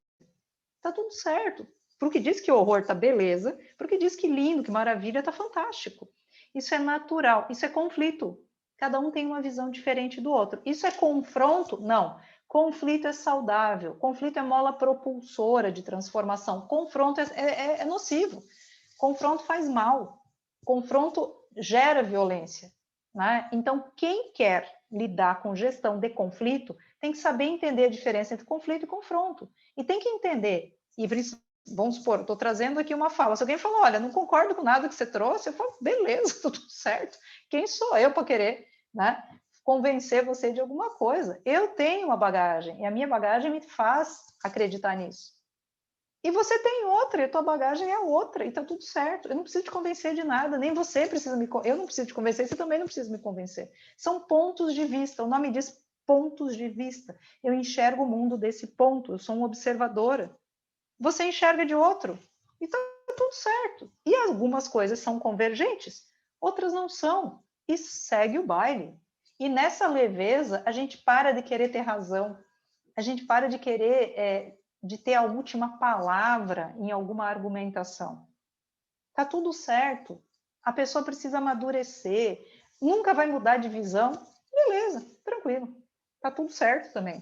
Tá tudo certo. Para o que diz que horror tá beleza, para o que diz que lindo, que maravilha, tá fantástico. Isso é natural, isso é conflito. Cada um tem uma visão diferente do outro. Isso é confronto? Não. Conflito é saudável. Conflito é mola propulsora de transformação. Confronto é nocivo. Confronto faz mal. Confronto gera violência. Né? Então, quem quer lidar com gestão de conflito tem que saber entender a diferença entre conflito e confronto. E tem que entender, e vamos supor, estou trazendo aqui uma fala, se alguém falar, olha, não concordo com nada que você trouxe, eu falo, beleza, tudo certo, quem sou eu para querer, né, convencer você de alguma coisa? Eu tenho uma bagagem, e a minha bagagem me faz acreditar nisso. E você tem outra, e a tua bagagem é outra, e tá tudo certo. Eu não preciso te convencer de nada, nem você precisa me convencer. Eu não preciso te convencer, você também não precisa me convencer. São pontos de vista, o nome diz pontos de vista. Eu enxergo o mundo desse ponto, eu sou uma observadora. Você enxerga de outro, e tá tudo certo. E algumas coisas são convergentes, outras não são. E segue o baile. E nessa leveza, a gente para de querer ter razão, a gente para de querer de ter a última palavra em alguma argumentação. Tá tudo certo. A pessoa precisa amadurecer. Nunca vai mudar de visão. Beleza, tranquilo. Tá tudo certo também.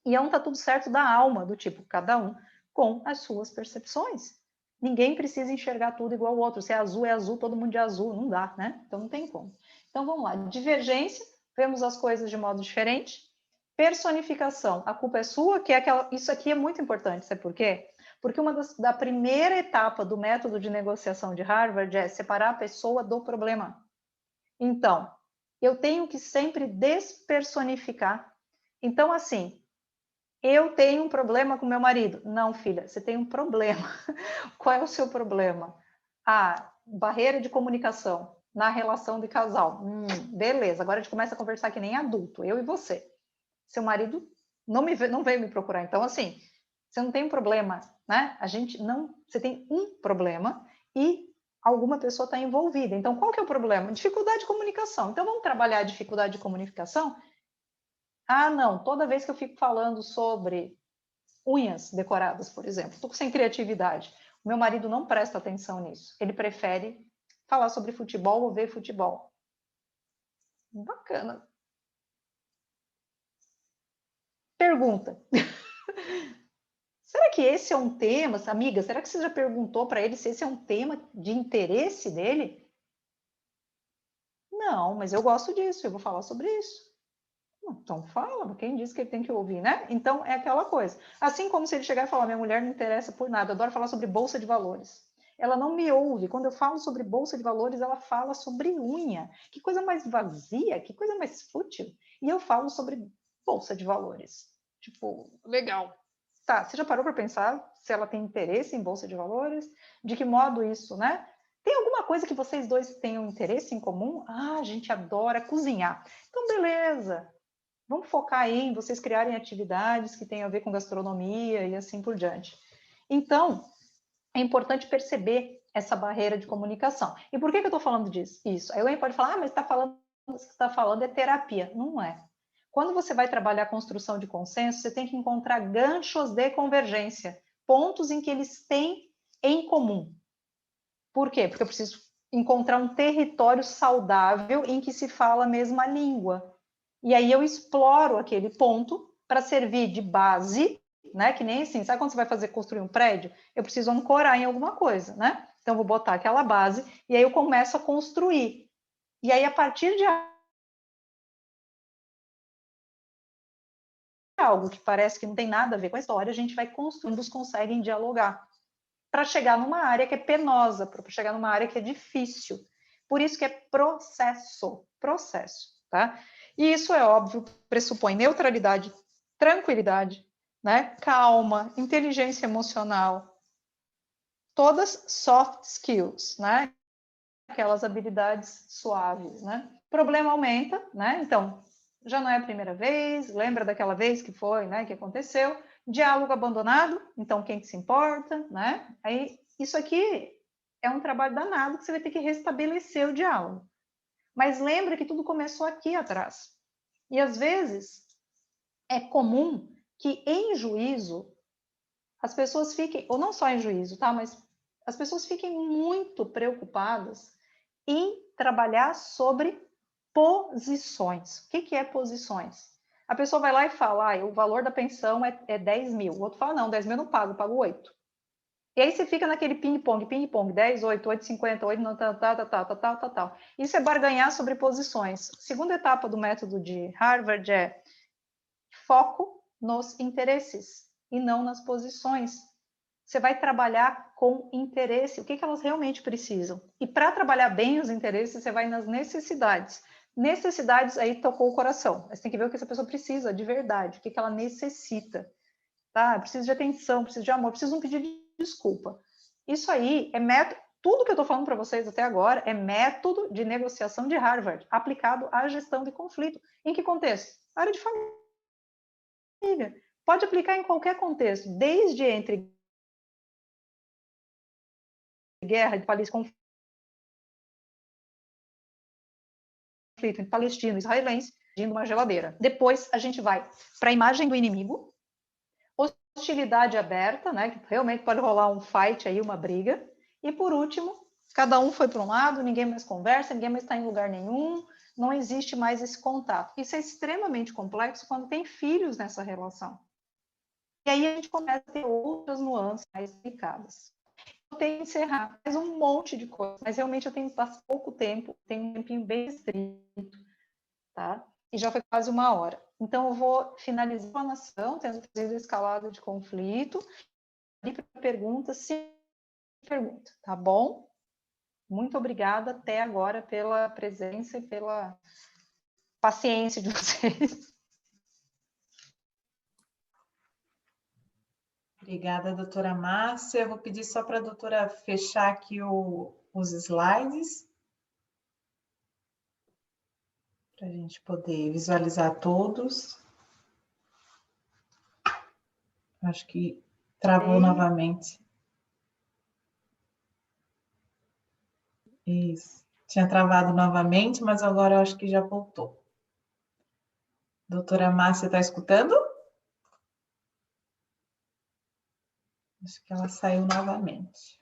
E tá tudo certo da alma, do tipo, cada um com as suas percepções. Ninguém precisa enxergar tudo igual ao outro. Se é azul, todo mundo de azul. Não dá, né? Então não tem como. Então vamos lá. Divergência, vemos as coisas de modo diferente. Personificação, a culpa é sua, que é aquela. Isso aqui é muito importante, sabe por quê? Porque da primeira etapa do método de negociação de Harvard é separar a pessoa do problema. Então, eu tenho que sempre despersonificar. Então, assim, eu tenho um problema com meu marido. Não, filha, você tem um problema. Qual é o seu problema? Ah, barreira de comunicação na relação de casal. Beleza, agora a gente começa a conversar que nem adulto, eu e você. Seu marido não veio me procurar. Então, assim, você não tem um problema, né? Você tem um problema e alguma pessoa está envolvida. Então, qual que é o problema? Dificuldade de comunicação. Então, vamos trabalhar a dificuldade de comunicação? Ah, não, toda vez que eu fico falando sobre unhas decoradas, por exemplo, estou sem criatividade. O meu marido não presta atenção nisso. Ele prefere falar sobre futebol ou ver futebol. Bacana. Pergunta. Será que esse é um tema, amiga? Será que você já perguntou para ele se esse é um tema de interesse dele? Não, mas eu gosto disso, eu vou falar sobre isso. Então fala, quem disse que ele tem que ouvir, né? Então é aquela coisa. Assim como se ele chegar e falar, minha mulher não interessa por nada, eu adoro falar sobre bolsa de valores. Ela não me ouve. Quando eu falo sobre bolsa de valores, ela fala sobre unha. Que coisa mais vazia, que coisa mais fútil. E eu falo sobre bolsa de valores. Tipo, legal. Tá, você já parou para pensar se ela tem interesse em bolsa de valores? De que modo isso, né? Tem alguma coisa que vocês dois tenham interesse em comum? Ah, a gente adora cozinhar. Então, beleza. Vamos focar aí em vocês criarem atividades que tenham a ver com gastronomia e assim por diante. Então, é importante perceber essa barreira de comunicação. E por que eu estou falando disso? Isso. Aí alguém pode falar, mas você está falando é terapia. Não é. Quando você vai trabalhar a construção de consenso, você tem que encontrar ganchos de convergência, pontos em que eles têm em comum. Por quê? Porque eu preciso encontrar um território saudável em que se fala a mesma língua. E aí eu exploro aquele ponto para servir de base, né? Que nem assim, sabe quando você vai construir um prédio? Eu preciso ancorar em alguma coisa, né? Então, eu vou botar aquela base e aí eu começo a construir. E aí, a partir de algo que parece que não tem nada a ver com a história, a gente vai construindo, ambos conseguem dialogar para chegar numa área que é penosa, para chegar numa área que é difícil. Por isso que é processo, tá? E isso é óbvio, pressupõe neutralidade, tranquilidade, né? Calma, inteligência emocional, todas soft skills, né? Aquelas habilidades suaves, né? O problema aumenta, né? Então, já não é a primeira vez, lembra daquela vez que foi, né, que aconteceu, diálogo abandonado, então quem que se importa, né? Aí, isso aqui é um trabalho danado que você vai ter que restabelecer o diálogo. Mas lembra que tudo começou aqui atrás. E às vezes é comum que em juízo as pessoas fiquem, ou não só em juízo, tá? Mas as pessoas fiquem muito preocupadas em trabalhar sobre posições. O que é posições? A pessoa vai lá e fala, o valor da pensão é 10 mil. O outro fala, não, 10 mil eu não pago 8. E aí você fica naquele ping-pong, 10, 8, 8, 50, 8, tal. Isso é barganhar sobre posições. A segunda etapa do método de Harvard é foco nos interesses e não nas posições. Você vai trabalhar com interesse, o que elas realmente precisam. E para trabalhar bem os interesses, você vai nas necessidades. Necessidades, aí tocou o coração. Você tem que ver o que essa pessoa precisa de verdade, o que ela necessita. Tá? Preciso de atenção, preciso de amor, preciso de um pedido de desculpa. Isso aí é método. Tudo que eu estou falando para vocês até agora é método de negociação de Harvard, aplicado à gestão de conflito. Em que contexto? Área de família. Pode aplicar em qualquer contexto, desde entre guerra de conflito entre palestino e israelense, de uma geladeira. Depois a gente vai para a imagem do inimigo, hostilidade aberta, né, que realmente pode rolar um fight aí, uma briga. E por último, cada um foi para um lado, ninguém mais conversa, ninguém mais está em lugar nenhum, não existe mais esse contato. Isso é extremamente complexo quando tem filhos nessa relação. E aí a gente começa a ter outras nuances mais delicadas. Eu tenho que encerrar mais um monte de coisa, mas realmente eu tenho pouco tempo, tenho um tempinho bem restrito, tá? E já foi quase 1 hora. Então, eu vou finalizar a nação, tendo trazido a escalada de conflito, para perguntas, se pergunta, tá bom? Muito obrigada até agora pela presença e pela paciência de vocês. Obrigada, doutora Márcia. Eu vou pedir só para a doutora fechar aqui os slides, para a gente poder visualizar todos. Acho que travou novamente. Isso. Tinha travado novamente, mas agora eu acho que já voltou. Doutora Márcia, está escutando? Acho que ela saiu novamente.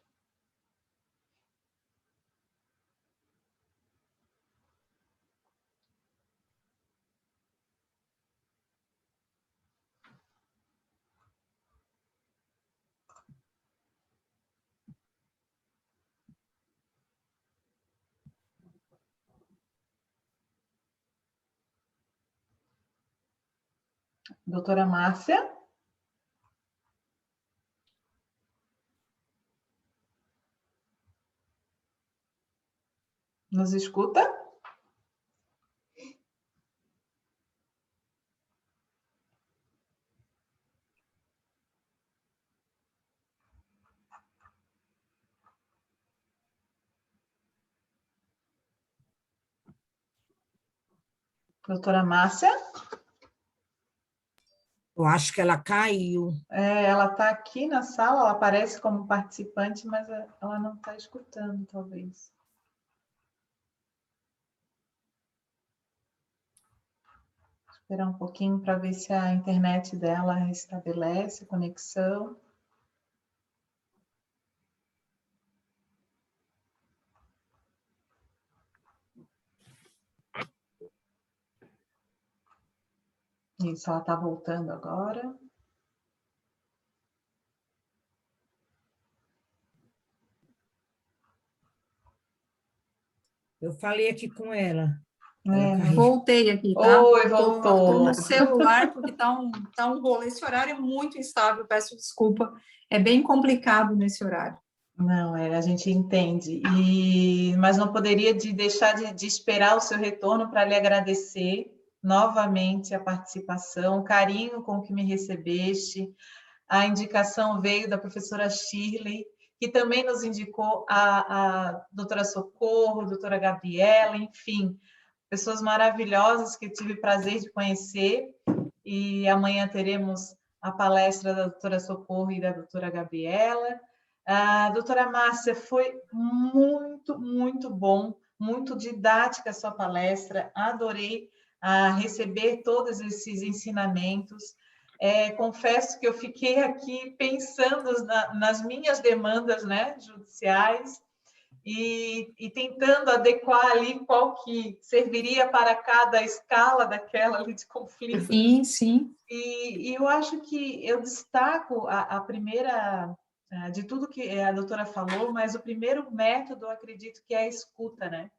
Doutora Márcia? Nos escuta? Doutora Márcia? Eu acho que ela caiu. Ela está aqui na sala, ela aparece como participante, mas ela não está escutando, talvez. Esperar um pouquinho para ver se a internet dela restabelece a conexão. Isso, ela está voltando agora. Eu falei aqui com ela. Voltei aqui, tá? Oi, voltou. Tô no celular porque tá um rolê. Esse horário é muito instável, peço desculpa. É bem complicado nesse horário. Não, a gente entende. Mas não poderia deixar de esperar o seu retorno para lhe agradecer novamente a participação, o carinho com que me recebeste. A indicação veio da professora Shirley, que também nos indicou a doutora Socorro, a doutora Gabriela, enfim, pessoas maravilhosas que eu tive o prazer de conhecer. E amanhã teremos a palestra da doutora Socorro e da doutora Gabriela. Doutora Márcia, foi muito, muito bom, muito didática a sua palestra, adorei receber todos esses ensinamentos. Confesso que eu fiquei aqui pensando nas minhas demandas, né, judiciais e tentando adequar ali qual que serviria para cada escala daquela ali de conflito. Sim, sim. E eu acho que eu destaco a primeira, de tudo que a doutora falou, mas o primeiro método, eu acredito que é a escuta, né?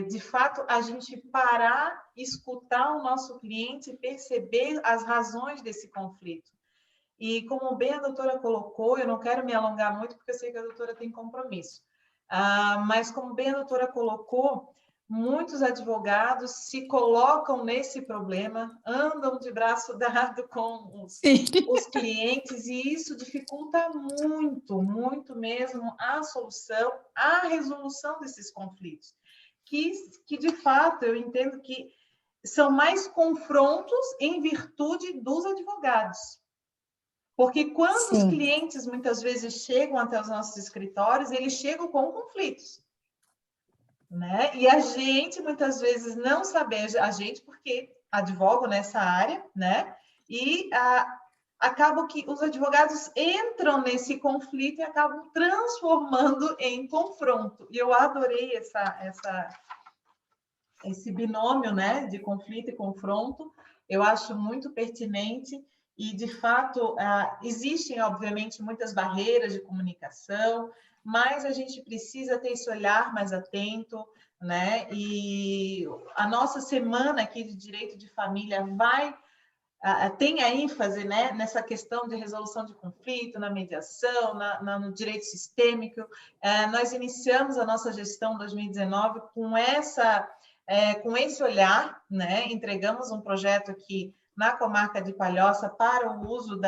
De fato, a gente parar, escutar o nosso cliente e perceber as razões desse conflito. E como bem a doutora colocou, eu não quero me alongar muito, porque eu sei que a doutora tem compromisso, mas como bem a doutora colocou, muitos advogados se colocam nesse problema, andam de braço dado com os clientes, e isso dificulta muito, muito mesmo a solução, a resolução desses conflitos, que de fato eu entendo que são mais confrontos em virtude dos advogados. Porque quando os clientes muitas vezes chegam até os nossos escritórios, eles chegam com conflitos, né? E a gente muitas vezes não sabe, a gente porque advogo nessa área, né? E acaba que os advogados entram nesse conflito e acabam transformando em confronto. E eu adorei esse binômio, né, de conflito e confronto. Eu acho muito pertinente. E, de fato, existem, obviamente, muitas barreiras de comunicação, mas a gente precisa ter esse olhar mais atento, né? E a nossa semana aqui de Direito de Família vai tem a ênfase, né, nessa questão de resolução de conflito, na mediação, no direito sistêmico. Nós iniciamos a nossa gestão 2019 com esse olhar, né? Entregamos um projeto aqui na comarca de Palhoça para o uso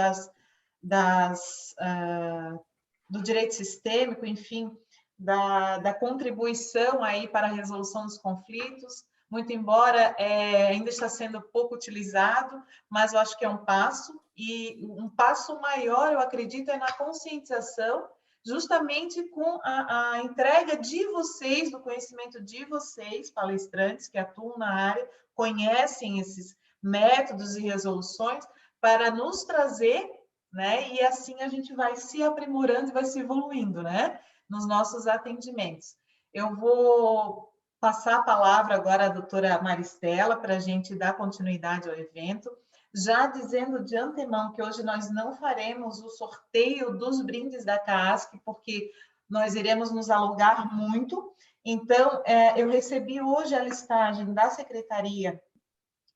do direito sistêmico, enfim, da contribuição aí para a resolução dos conflitos, muito embora ainda está sendo pouco utilizado, mas eu acho que é um passo, e um passo maior, eu acredito, é na conscientização, justamente com a entrega de vocês, do conhecimento de vocês, palestrantes que atuam na área, conhecem esses métodos e resoluções, para nos trazer, né? E assim a gente vai se aprimorando e vai se evoluindo, né? Nos nossos atendimentos. Eu vou passar a palavra agora à doutora Maristela para a gente dar continuidade ao evento, já dizendo de antemão que hoje nós não faremos o sorteio dos brindes da CAASC, porque nós iremos nos alongar muito. Então, eu recebi hoje a listagem da secretaria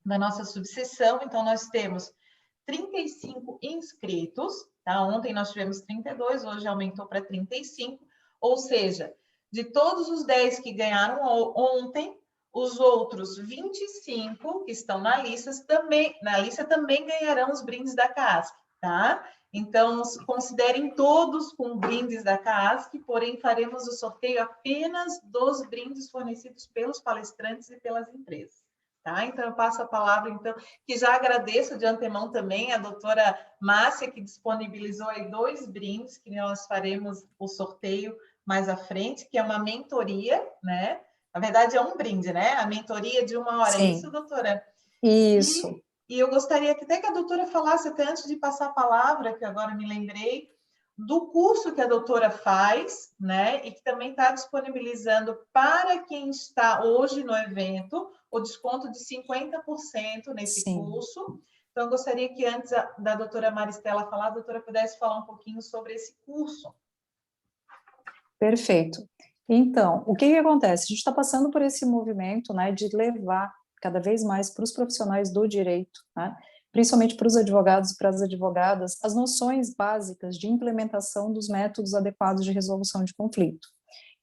da nossa subseção, então nós temos 35 inscritos, tá? Ontem nós tivemos 32, hoje aumentou para 35, ou seja, de todos os 10 que ganharam ontem, os outros 25 que estão na lista também ganharão os brindes da CAASC, tá? Então, considerem todos com brindes da CAASC, porém faremos o sorteio apenas dos brindes fornecidos pelos palestrantes e pelas empresas. Tá? Então, eu passo a palavra, então, que já agradeço de antemão também a doutora Márcia, que disponibilizou aí 2 brindes, que nós faremos o sorteio mais à frente, que é uma mentoria, né? Na verdade, é um brinde, né? A mentoria de 1 hora, Sim. É isso, doutora? Isso. E eu gostaria que até que a doutora falasse, até antes de passar a palavra, que agora me lembrei, do curso que a doutora faz, né? E que também está disponibilizando para quem está hoje no evento o desconto de 50% nesse curso. Então, eu gostaria que antes da doutora Maristela falar, a doutora pudesse falar um pouquinho sobre esse curso. Perfeito. Então, o que acontece? A gente está passando por esse movimento, né, de levar cada vez mais para os profissionais do direito, né, principalmente para os advogados e para as advogadas, as noções básicas de implementação dos métodos adequados de resolução de conflito.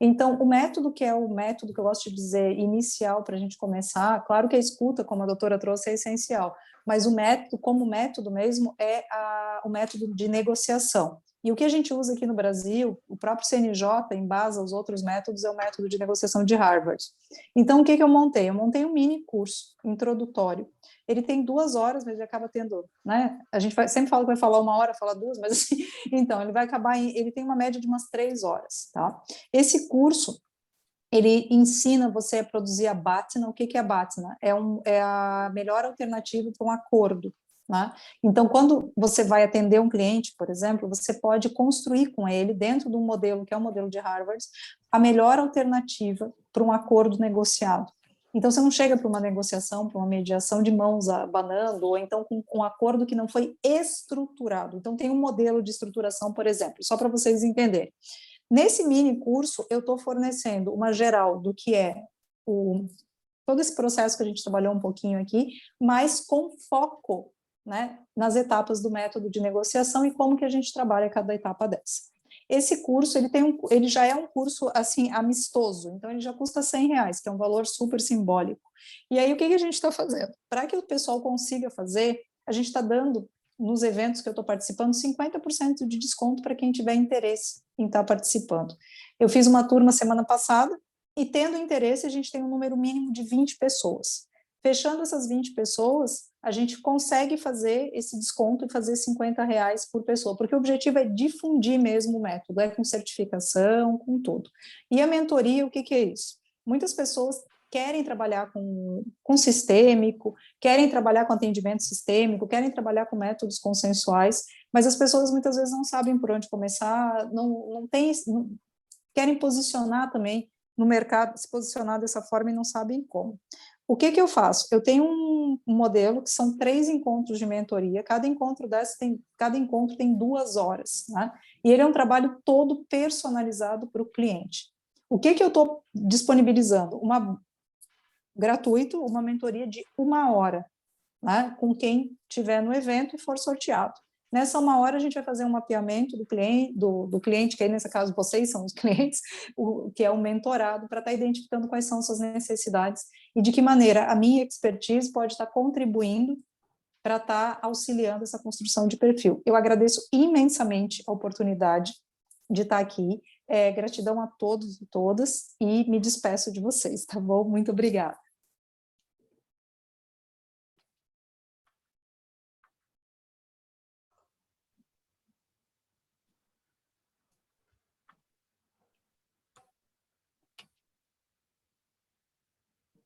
Então, o método que é o método que eu gosto de dizer inicial para a gente começar, claro que a escuta, como a doutora trouxe, é essencial, mas o método, como método mesmo, é o método de negociação. E o que a gente usa aqui no Brasil, o próprio CNJ embasa os outros métodos, é o método de negociação de Harvard. Então, o que eu montei? Eu montei um mini curso introdutório. Ele tem 2 horas, mas ele acaba tendo, né? A gente sempre fala que vai falar 1 hora, fala 2, mas assim, então, ele vai acabar ele tem uma média de umas 3 horas, tá? Esse curso, ele ensina você a produzir a BATNA. O que é a BATNA? É a melhor alternativa para um acordo, né? Então, quando você vai atender um cliente, por exemplo, você pode construir com ele, dentro de um modelo, que é o modelo de Harvard, a melhor alternativa para um acordo negociado. Então, você não chega para uma negociação, para uma mediação de mãos abanando, ou então com um acordo que não foi estruturado. Então, tem um modelo de estruturação, por exemplo, só para vocês entenderem. Nesse mini curso, eu estou fornecendo uma geral do que é todo esse processo que a gente trabalhou um pouquinho aqui, mas com foco, né, nas etapas do método de negociação e como que a gente trabalha cada etapa dessa. Esse curso, ele já é um curso, assim, amistoso, então ele já custa R$100, que é um valor super simbólico. E aí, o que a gente está fazendo? Para que o pessoal consiga fazer, a gente está dando, nos eventos que eu estou participando, 50% de desconto para quem tiver interesse em estar participando. Eu fiz uma turma semana passada, e tendo interesse, a gente tem um número mínimo de 20 pessoas. Fechando essas 20 pessoas, a gente consegue fazer esse desconto e fazer R$50 por pessoa, porque o objetivo é difundir mesmo o método, é com certificação, com tudo. E a mentoria, o que é isso? Muitas pessoas querem trabalhar com sistêmico, querem trabalhar com atendimento sistêmico, querem trabalhar com métodos consensuais, mas as pessoas muitas vezes não sabem por onde começar, não querem posicionar também no mercado, se posicionar dessa forma e não sabem como. O que eu faço? Eu tenho um modelo que são 3 encontros de mentoria, cada encontro tem 2 horas, né? E ele é um trabalho todo personalizado para o cliente. O que eu estou disponibilizando? Gratuito, uma mentoria de 1 hora. né, com quem tiver no evento e for sorteado. Nessa uma hora, a gente vai fazer um mapeamento do cliente, que aí, nesse caso, vocês são os clientes, que é o mentorado, para estar identificando quais são suas necessidades e de que maneira a minha expertise pode estar contribuindo para estar auxiliando essa construção de perfil. Eu agradeço imensamente a oportunidade de estar aqui, gratidão a todos e todas, e me despeço de vocês, tá bom? Muito obrigada.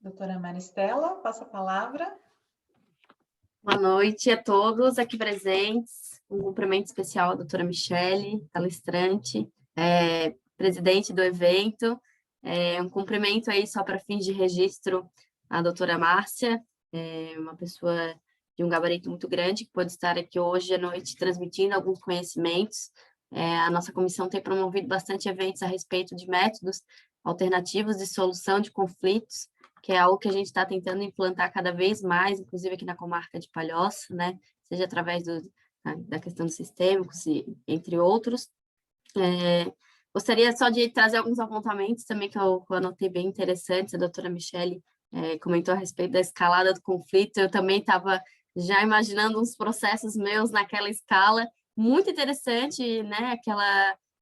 Doutora Maristela, passa a palavra. Boa noite a todos aqui presentes. Um cumprimento especial à doutora Michele, palestrante, presidente do evento. Um cumprimento aí só para fins de registro à doutora Márcia, uma pessoa de um gabarito muito grande, que pode estar aqui hoje à noite transmitindo alguns conhecimentos. A nossa comissão tem promovido bastante eventos a respeito de métodos alternativos de solução de conflitos, que é algo que a gente está tentando implantar cada vez mais, inclusive aqui na comarca de Palhoça, né? Seja através da questão dos sistêmicos, entre outros. Gostaria só de trazer alguns apontamentos também que eu anotei bem interessantes. A doutora Michele comentou a respeito da escalada do conflito. Eu também estava já imaginando uns processos meus naquela escala, muito interessante, né?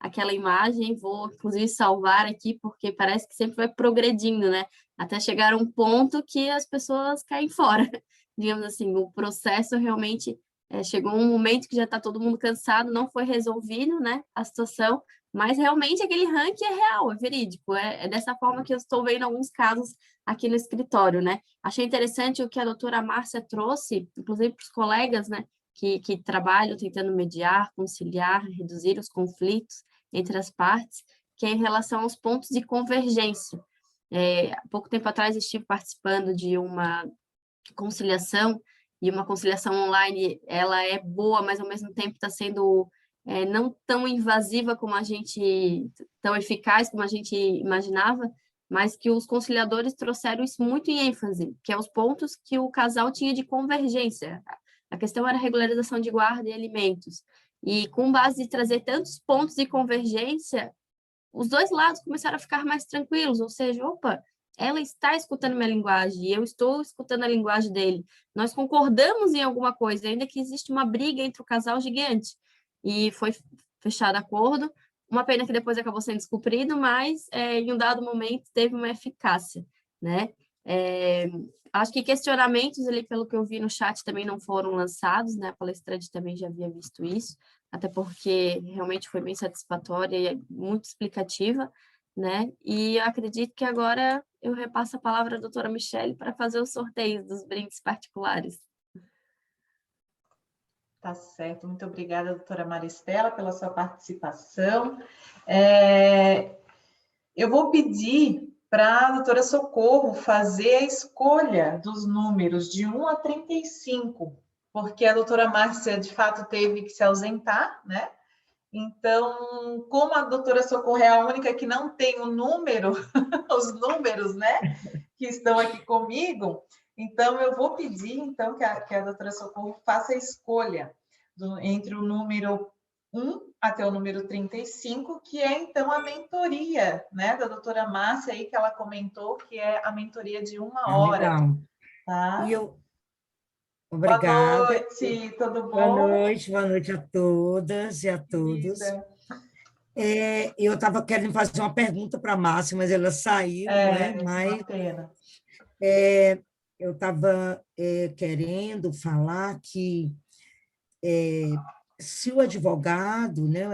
Aquela imagem, vou inclusive salvar aqui, porque parece que sempre vai progredindo, né? Até chegar a um ponto que as pessoas caem fora. Digamos assim, o processo realmente chegou um momento que já está todo mundo cansado, não foi resolvido, né, a situação, mas realmente aquele ranking é real, é verídico. É dessa forma que eu estou vendo alguns casos aqui no escritório, né? Achei interessante o que a doutora Márcia trouxe, inclusive para os colegas, né, que trabalham tentando mediar, conciliar, reduzir os conflitos entre as partes, que é em relação aos pontos de convergência. Há pouco tempo atrás estive participando de uma conciliação, e uma conciliação online, ela é boa, mas ao mesmo tempo está sendo não tão invasiva como a gente, tão eficaz como a gente imaginava, mas que os conciliadores trouxeram isso muito em ênfase, que é os pontos que o casal tinha de convergência. A questão era a regularização de guarda e alimentos. E com base em trazer tantos pontos de convergência, os dois lados começaram a ficar mais tranquilos, ou seja, opa, ela está escutando minha linguagem, eu estou escutando a linguagem dele. Nós concordamos em alguma coisa, ainda que existe uma briga entre o casal gigante. E foi fechado acordo. Uma pena que depois acabou sendo descumprido, mas em um dado momento teve uma eficácia, né? Acho que questionamentos ali, pelo que eu vi no chat, também não foram lançados, né? A palestrante também já havia visto isso, até porque realmente foi bem satisfatória e muito explicativa, né? E eu acredito que agora eu repasso a palavra à doutora Michele para fazer o sorteio dos brindes particulares. Tá certo, muito obrigada, doutora Maristela, pela sua participação. Eu vou pedir para a doutora Socorro fazer a escolha dos números de 1 a 35, porque a doutora Márcia, de fato, teve que se ausentar, né? Então, como a doutora Socorro é a única que não tem o número, os números, né, que estão aqui comigo, então eu vou pedir então que a doutora Socorro faça a escolha entre o número 1 até o número 35, que é então a mentoria, né, da doutora Márcia aí que ela comentou que é a mentoria de 1 hora. Legal. Tá? Obrigada. Boa noite, tudo bom? Boa noite a todas e a todos. Eu estava querendo fazer uma pergunta para a Márcia, mas ela saiu, né? Mas uma pena. Eu estava querendo falar que se o advogado, né,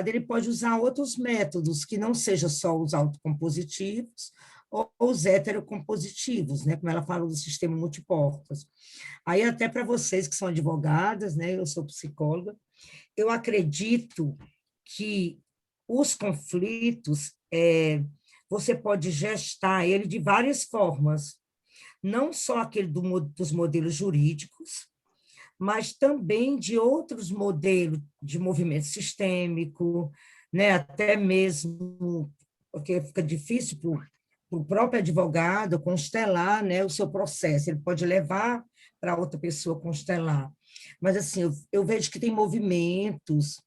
ele pode usar outros métodos que não sejam só os autocompositivos ou os heterocompositivos, né, como ela fala do sistema multiportas. Aí até para vocês que são advogadas, né, eu sou psicóloga, eu acredito que os conflitos, você pode gestar ele de várias formas, não só aquele dos modelos jurídicos, mas também de outros modelos de movimento sistêmico, né? Até mesmo, porque fica difícil o próprio advogado constelar, né, o seu processo. Ele pode levar para outra pessoa constelar. Mas, assim, eu vejo que tem movimentos,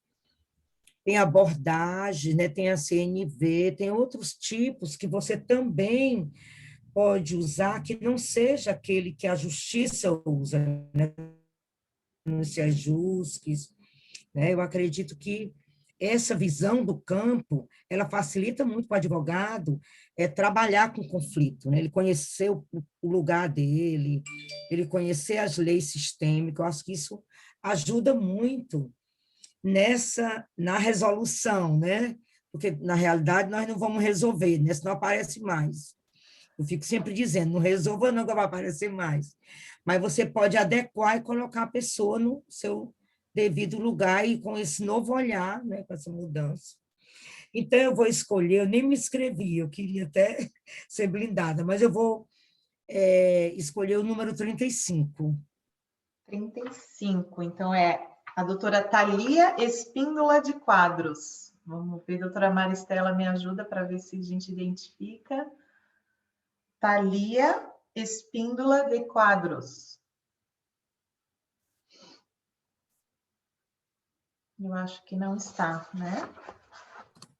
tem abordagem, né, tem a CNV, tem outros tipos que você também pode usar, que não seja aquele que a justiça usa, né, denúncias justas, né? Eu acredito que essa visão do campo, ela facilita muito para o advogado trabalhar com conflito, né? Ele conhecer o lugar dele, ele conhecer as leis sistêmicas, eu acho que isso ajuda muito na resolução, né? Porque, na realidade, nós não vamos resolver, né? Senão aparece mais. Eu fico sempre dizendo, não resolva não, que vai aparecer mais. Mas você pode adequar e colocar a pessoa no seu devido lugar e com esse novo olhar, né, com essa mudança. Então, eu vou escolher, eu nem me inscrevi, eu queria até ser blindada, mas eu vou escolher o número 35. 35, então é a doutora Thalia Espíndola de Quadros. Vamos ver, doutora Maristela me ajuda para ver se a gente identifica. Thalia Espíndola de Quadros. Eu acho que não está, né?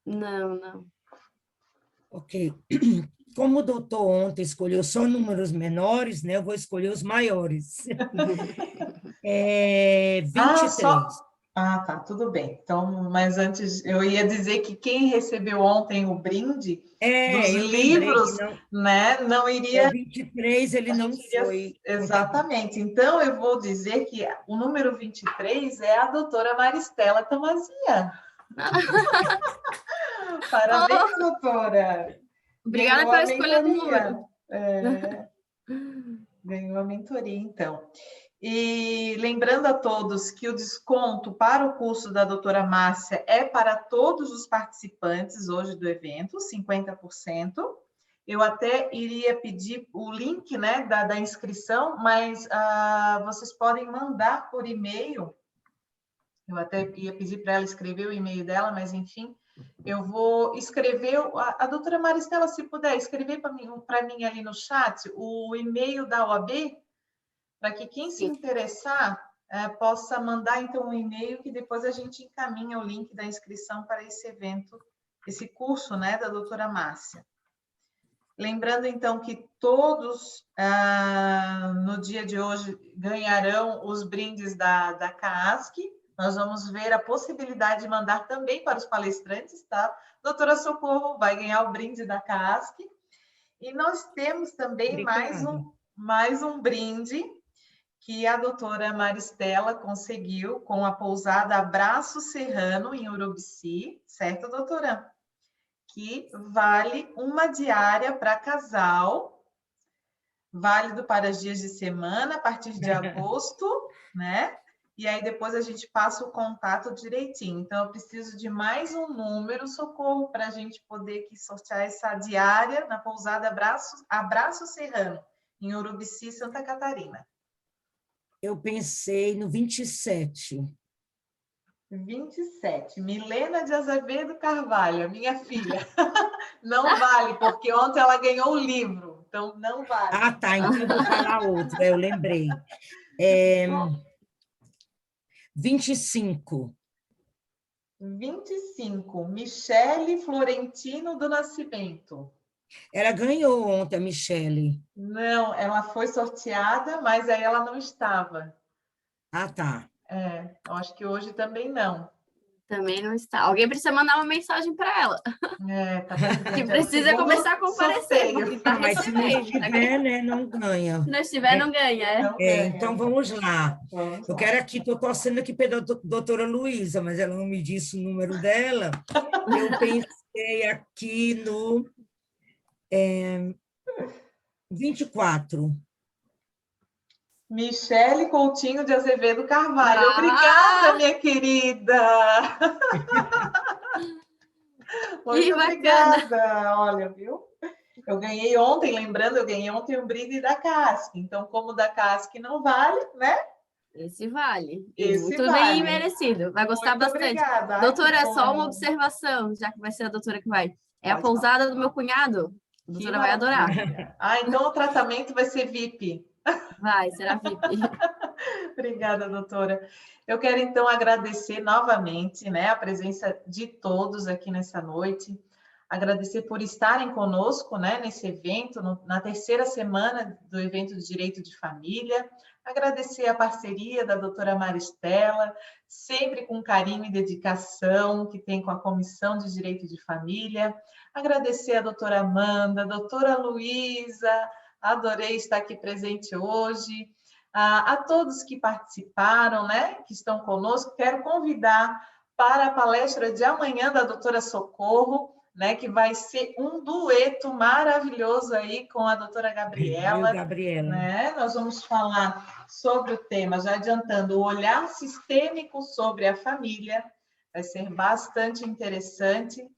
Não. Ok. Como o doutor ontem escolheu só números menores, né, eu vou escolher os maiores. 23. Tá, tudo bem. Então, mas antes, eu ia dizer que quem recebeu ontem o brinde dos Eu livros, lembrei que né, não iria... o 23 ele não foi. Exatamente. Então, eu vou dizer que o número 23 é a doutora Maristela Tomazia. Parabéns, doutora. Obrigada Ganhou pela a escolha do mentoria. número. Ganhou a mentoria, então. E lembrando a todos que o desconto para o curso da doutora Márcia é para todos os participantes hoje do evento, 50%. Eu até iria pedir o link, né, da inscrição, mas vocês podem mandar por e-mail. Eu até ia pedir para ela escrever o e-mail dela, mas enfim, eu vou escrever, a doutora Maristela, se puder, escrever para mim ali no chat o e-mail da OAB, para que quem se interessar possa mandar então um e-mail que depois a gente encaminha o link da inscrição para esse evento, esse curso, né, da doutora Márcia. Lembrando então que todos no dia de hoje ganharão os brindes da CAASC. Nós vamos ver a possibilidade de mandar também para os palestrantes, tá? Doutora Socorro vai ganhar o brinde da CAASC. E nós temos também mais um brinde que a doutora Maristela conseguiu com a pousada Abraço Serrano, em Urubici, certo, doutora? Que vale uma diária para casal, válido para dias de semana, a partir de agosto, né? E aí depois a gente passa o contato direitinho. Então, eu preciso de mais um número, Socorro, para a gente poder aqui sortear essa diária na pousada Abraço Serrano, em Urubici, Santa Catarina. Eu pensei no 27. 27. Milena de Azevedo Carvalho, minha filha. Não vale, porque ontem ela ganhou o livro, então não vale. Ah, tá, então eu vou falar outro, eu lembrei. 25. 25. Michele Florentino do Nascimento. Ela ganhou ontem, a Michele. Não, ela foi sorteada, mas aí ela não estava. Ah, tá. Eu acho que hoje também não. Também não está. Alguém precisa mandar uma mensagem para ela. Tá que precisa começar a comparecer. Tá, mas se não estiver, né, não ganha. Se não estiver, não ganha. Não ganha. Então, vamos lá. Eu quero aqui, estou torcendo aqui pela doutora Luísa, mas ela não me disse o número dela. Eu pensei aqui no 24. Michele Coutinho de Azevedo Carvalho. Obrigada, minha querida! Muito obrigada! Olha, viu? Eu ganhei ontem, lembrando, eu ganhei ontem um brinde da CAASC. Então, como o da CAASC não vale, né? Esse vale. Esse muito vale. bem merecido. Vai gostar Muito bastante. Obrigada. Doutora, só uma observação, já que vai ser a doutora que vai. É a pousada do meu cunhado. A doutora vai adorar. Ah, então o tratamento vai ser VIP. Vai, será VIP. Obrigada, doutora. Eu quero, então, agradecer novamente, né, a presença de todos aqui nessa noite, agradecer por estarem conosco, né, nesse evento, na terceira semana do evento de Direito de Família, agradecer a parceria da doutora Maristela, sempre com carinho e dedicação que tem com a Comissão de Direito de Família, agradecer a doutora Amanda, a doutora Luísa, adorei estar aqui presente hoje, a todos que participaram, né, que estão conosco, quero convidar para a palestra de amanhã da doutora Socorro, né, que vai ser um dueto maravilhoso aí com a doutora Gabriela. Né? Nós vamos falar sobre o tema, já adiantando, o olhar sistêmico sobre a família, vai ser bastante interessante.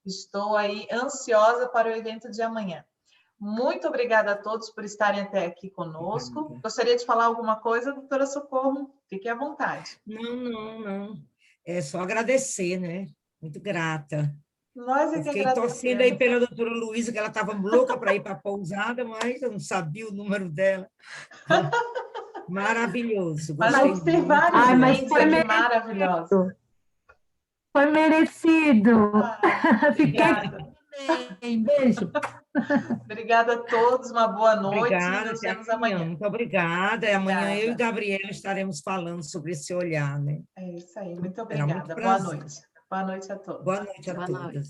Estou aí ansiosa para o evento de amanhã. Muito obrigada a todos por estarem até aqui conosco. Gostaria de falar alguma coisa, doutora Socorro? Fique à vontade. Não. É só agradecer, né? Muito grata. Nós é que fiquei agradecemos. torcendo aí pela doutora Luísa, que ela estava louca para ir para a pousada, mas eu não sabia o número dela. Maravilhoso. Mas tem vários links aqui maravilhosos. Foi merecido. Obrigada. Beijo. Obrigada a todos, uma boa noite. Obrigada, Nos vemos amanhã. Muito obrigada. Amanhã eu e Gabriela estaremos falando sobre esse olhar, né? É isso aí, muito obrigada. Boa noite. Boa noite a todos. Boa noite a todas.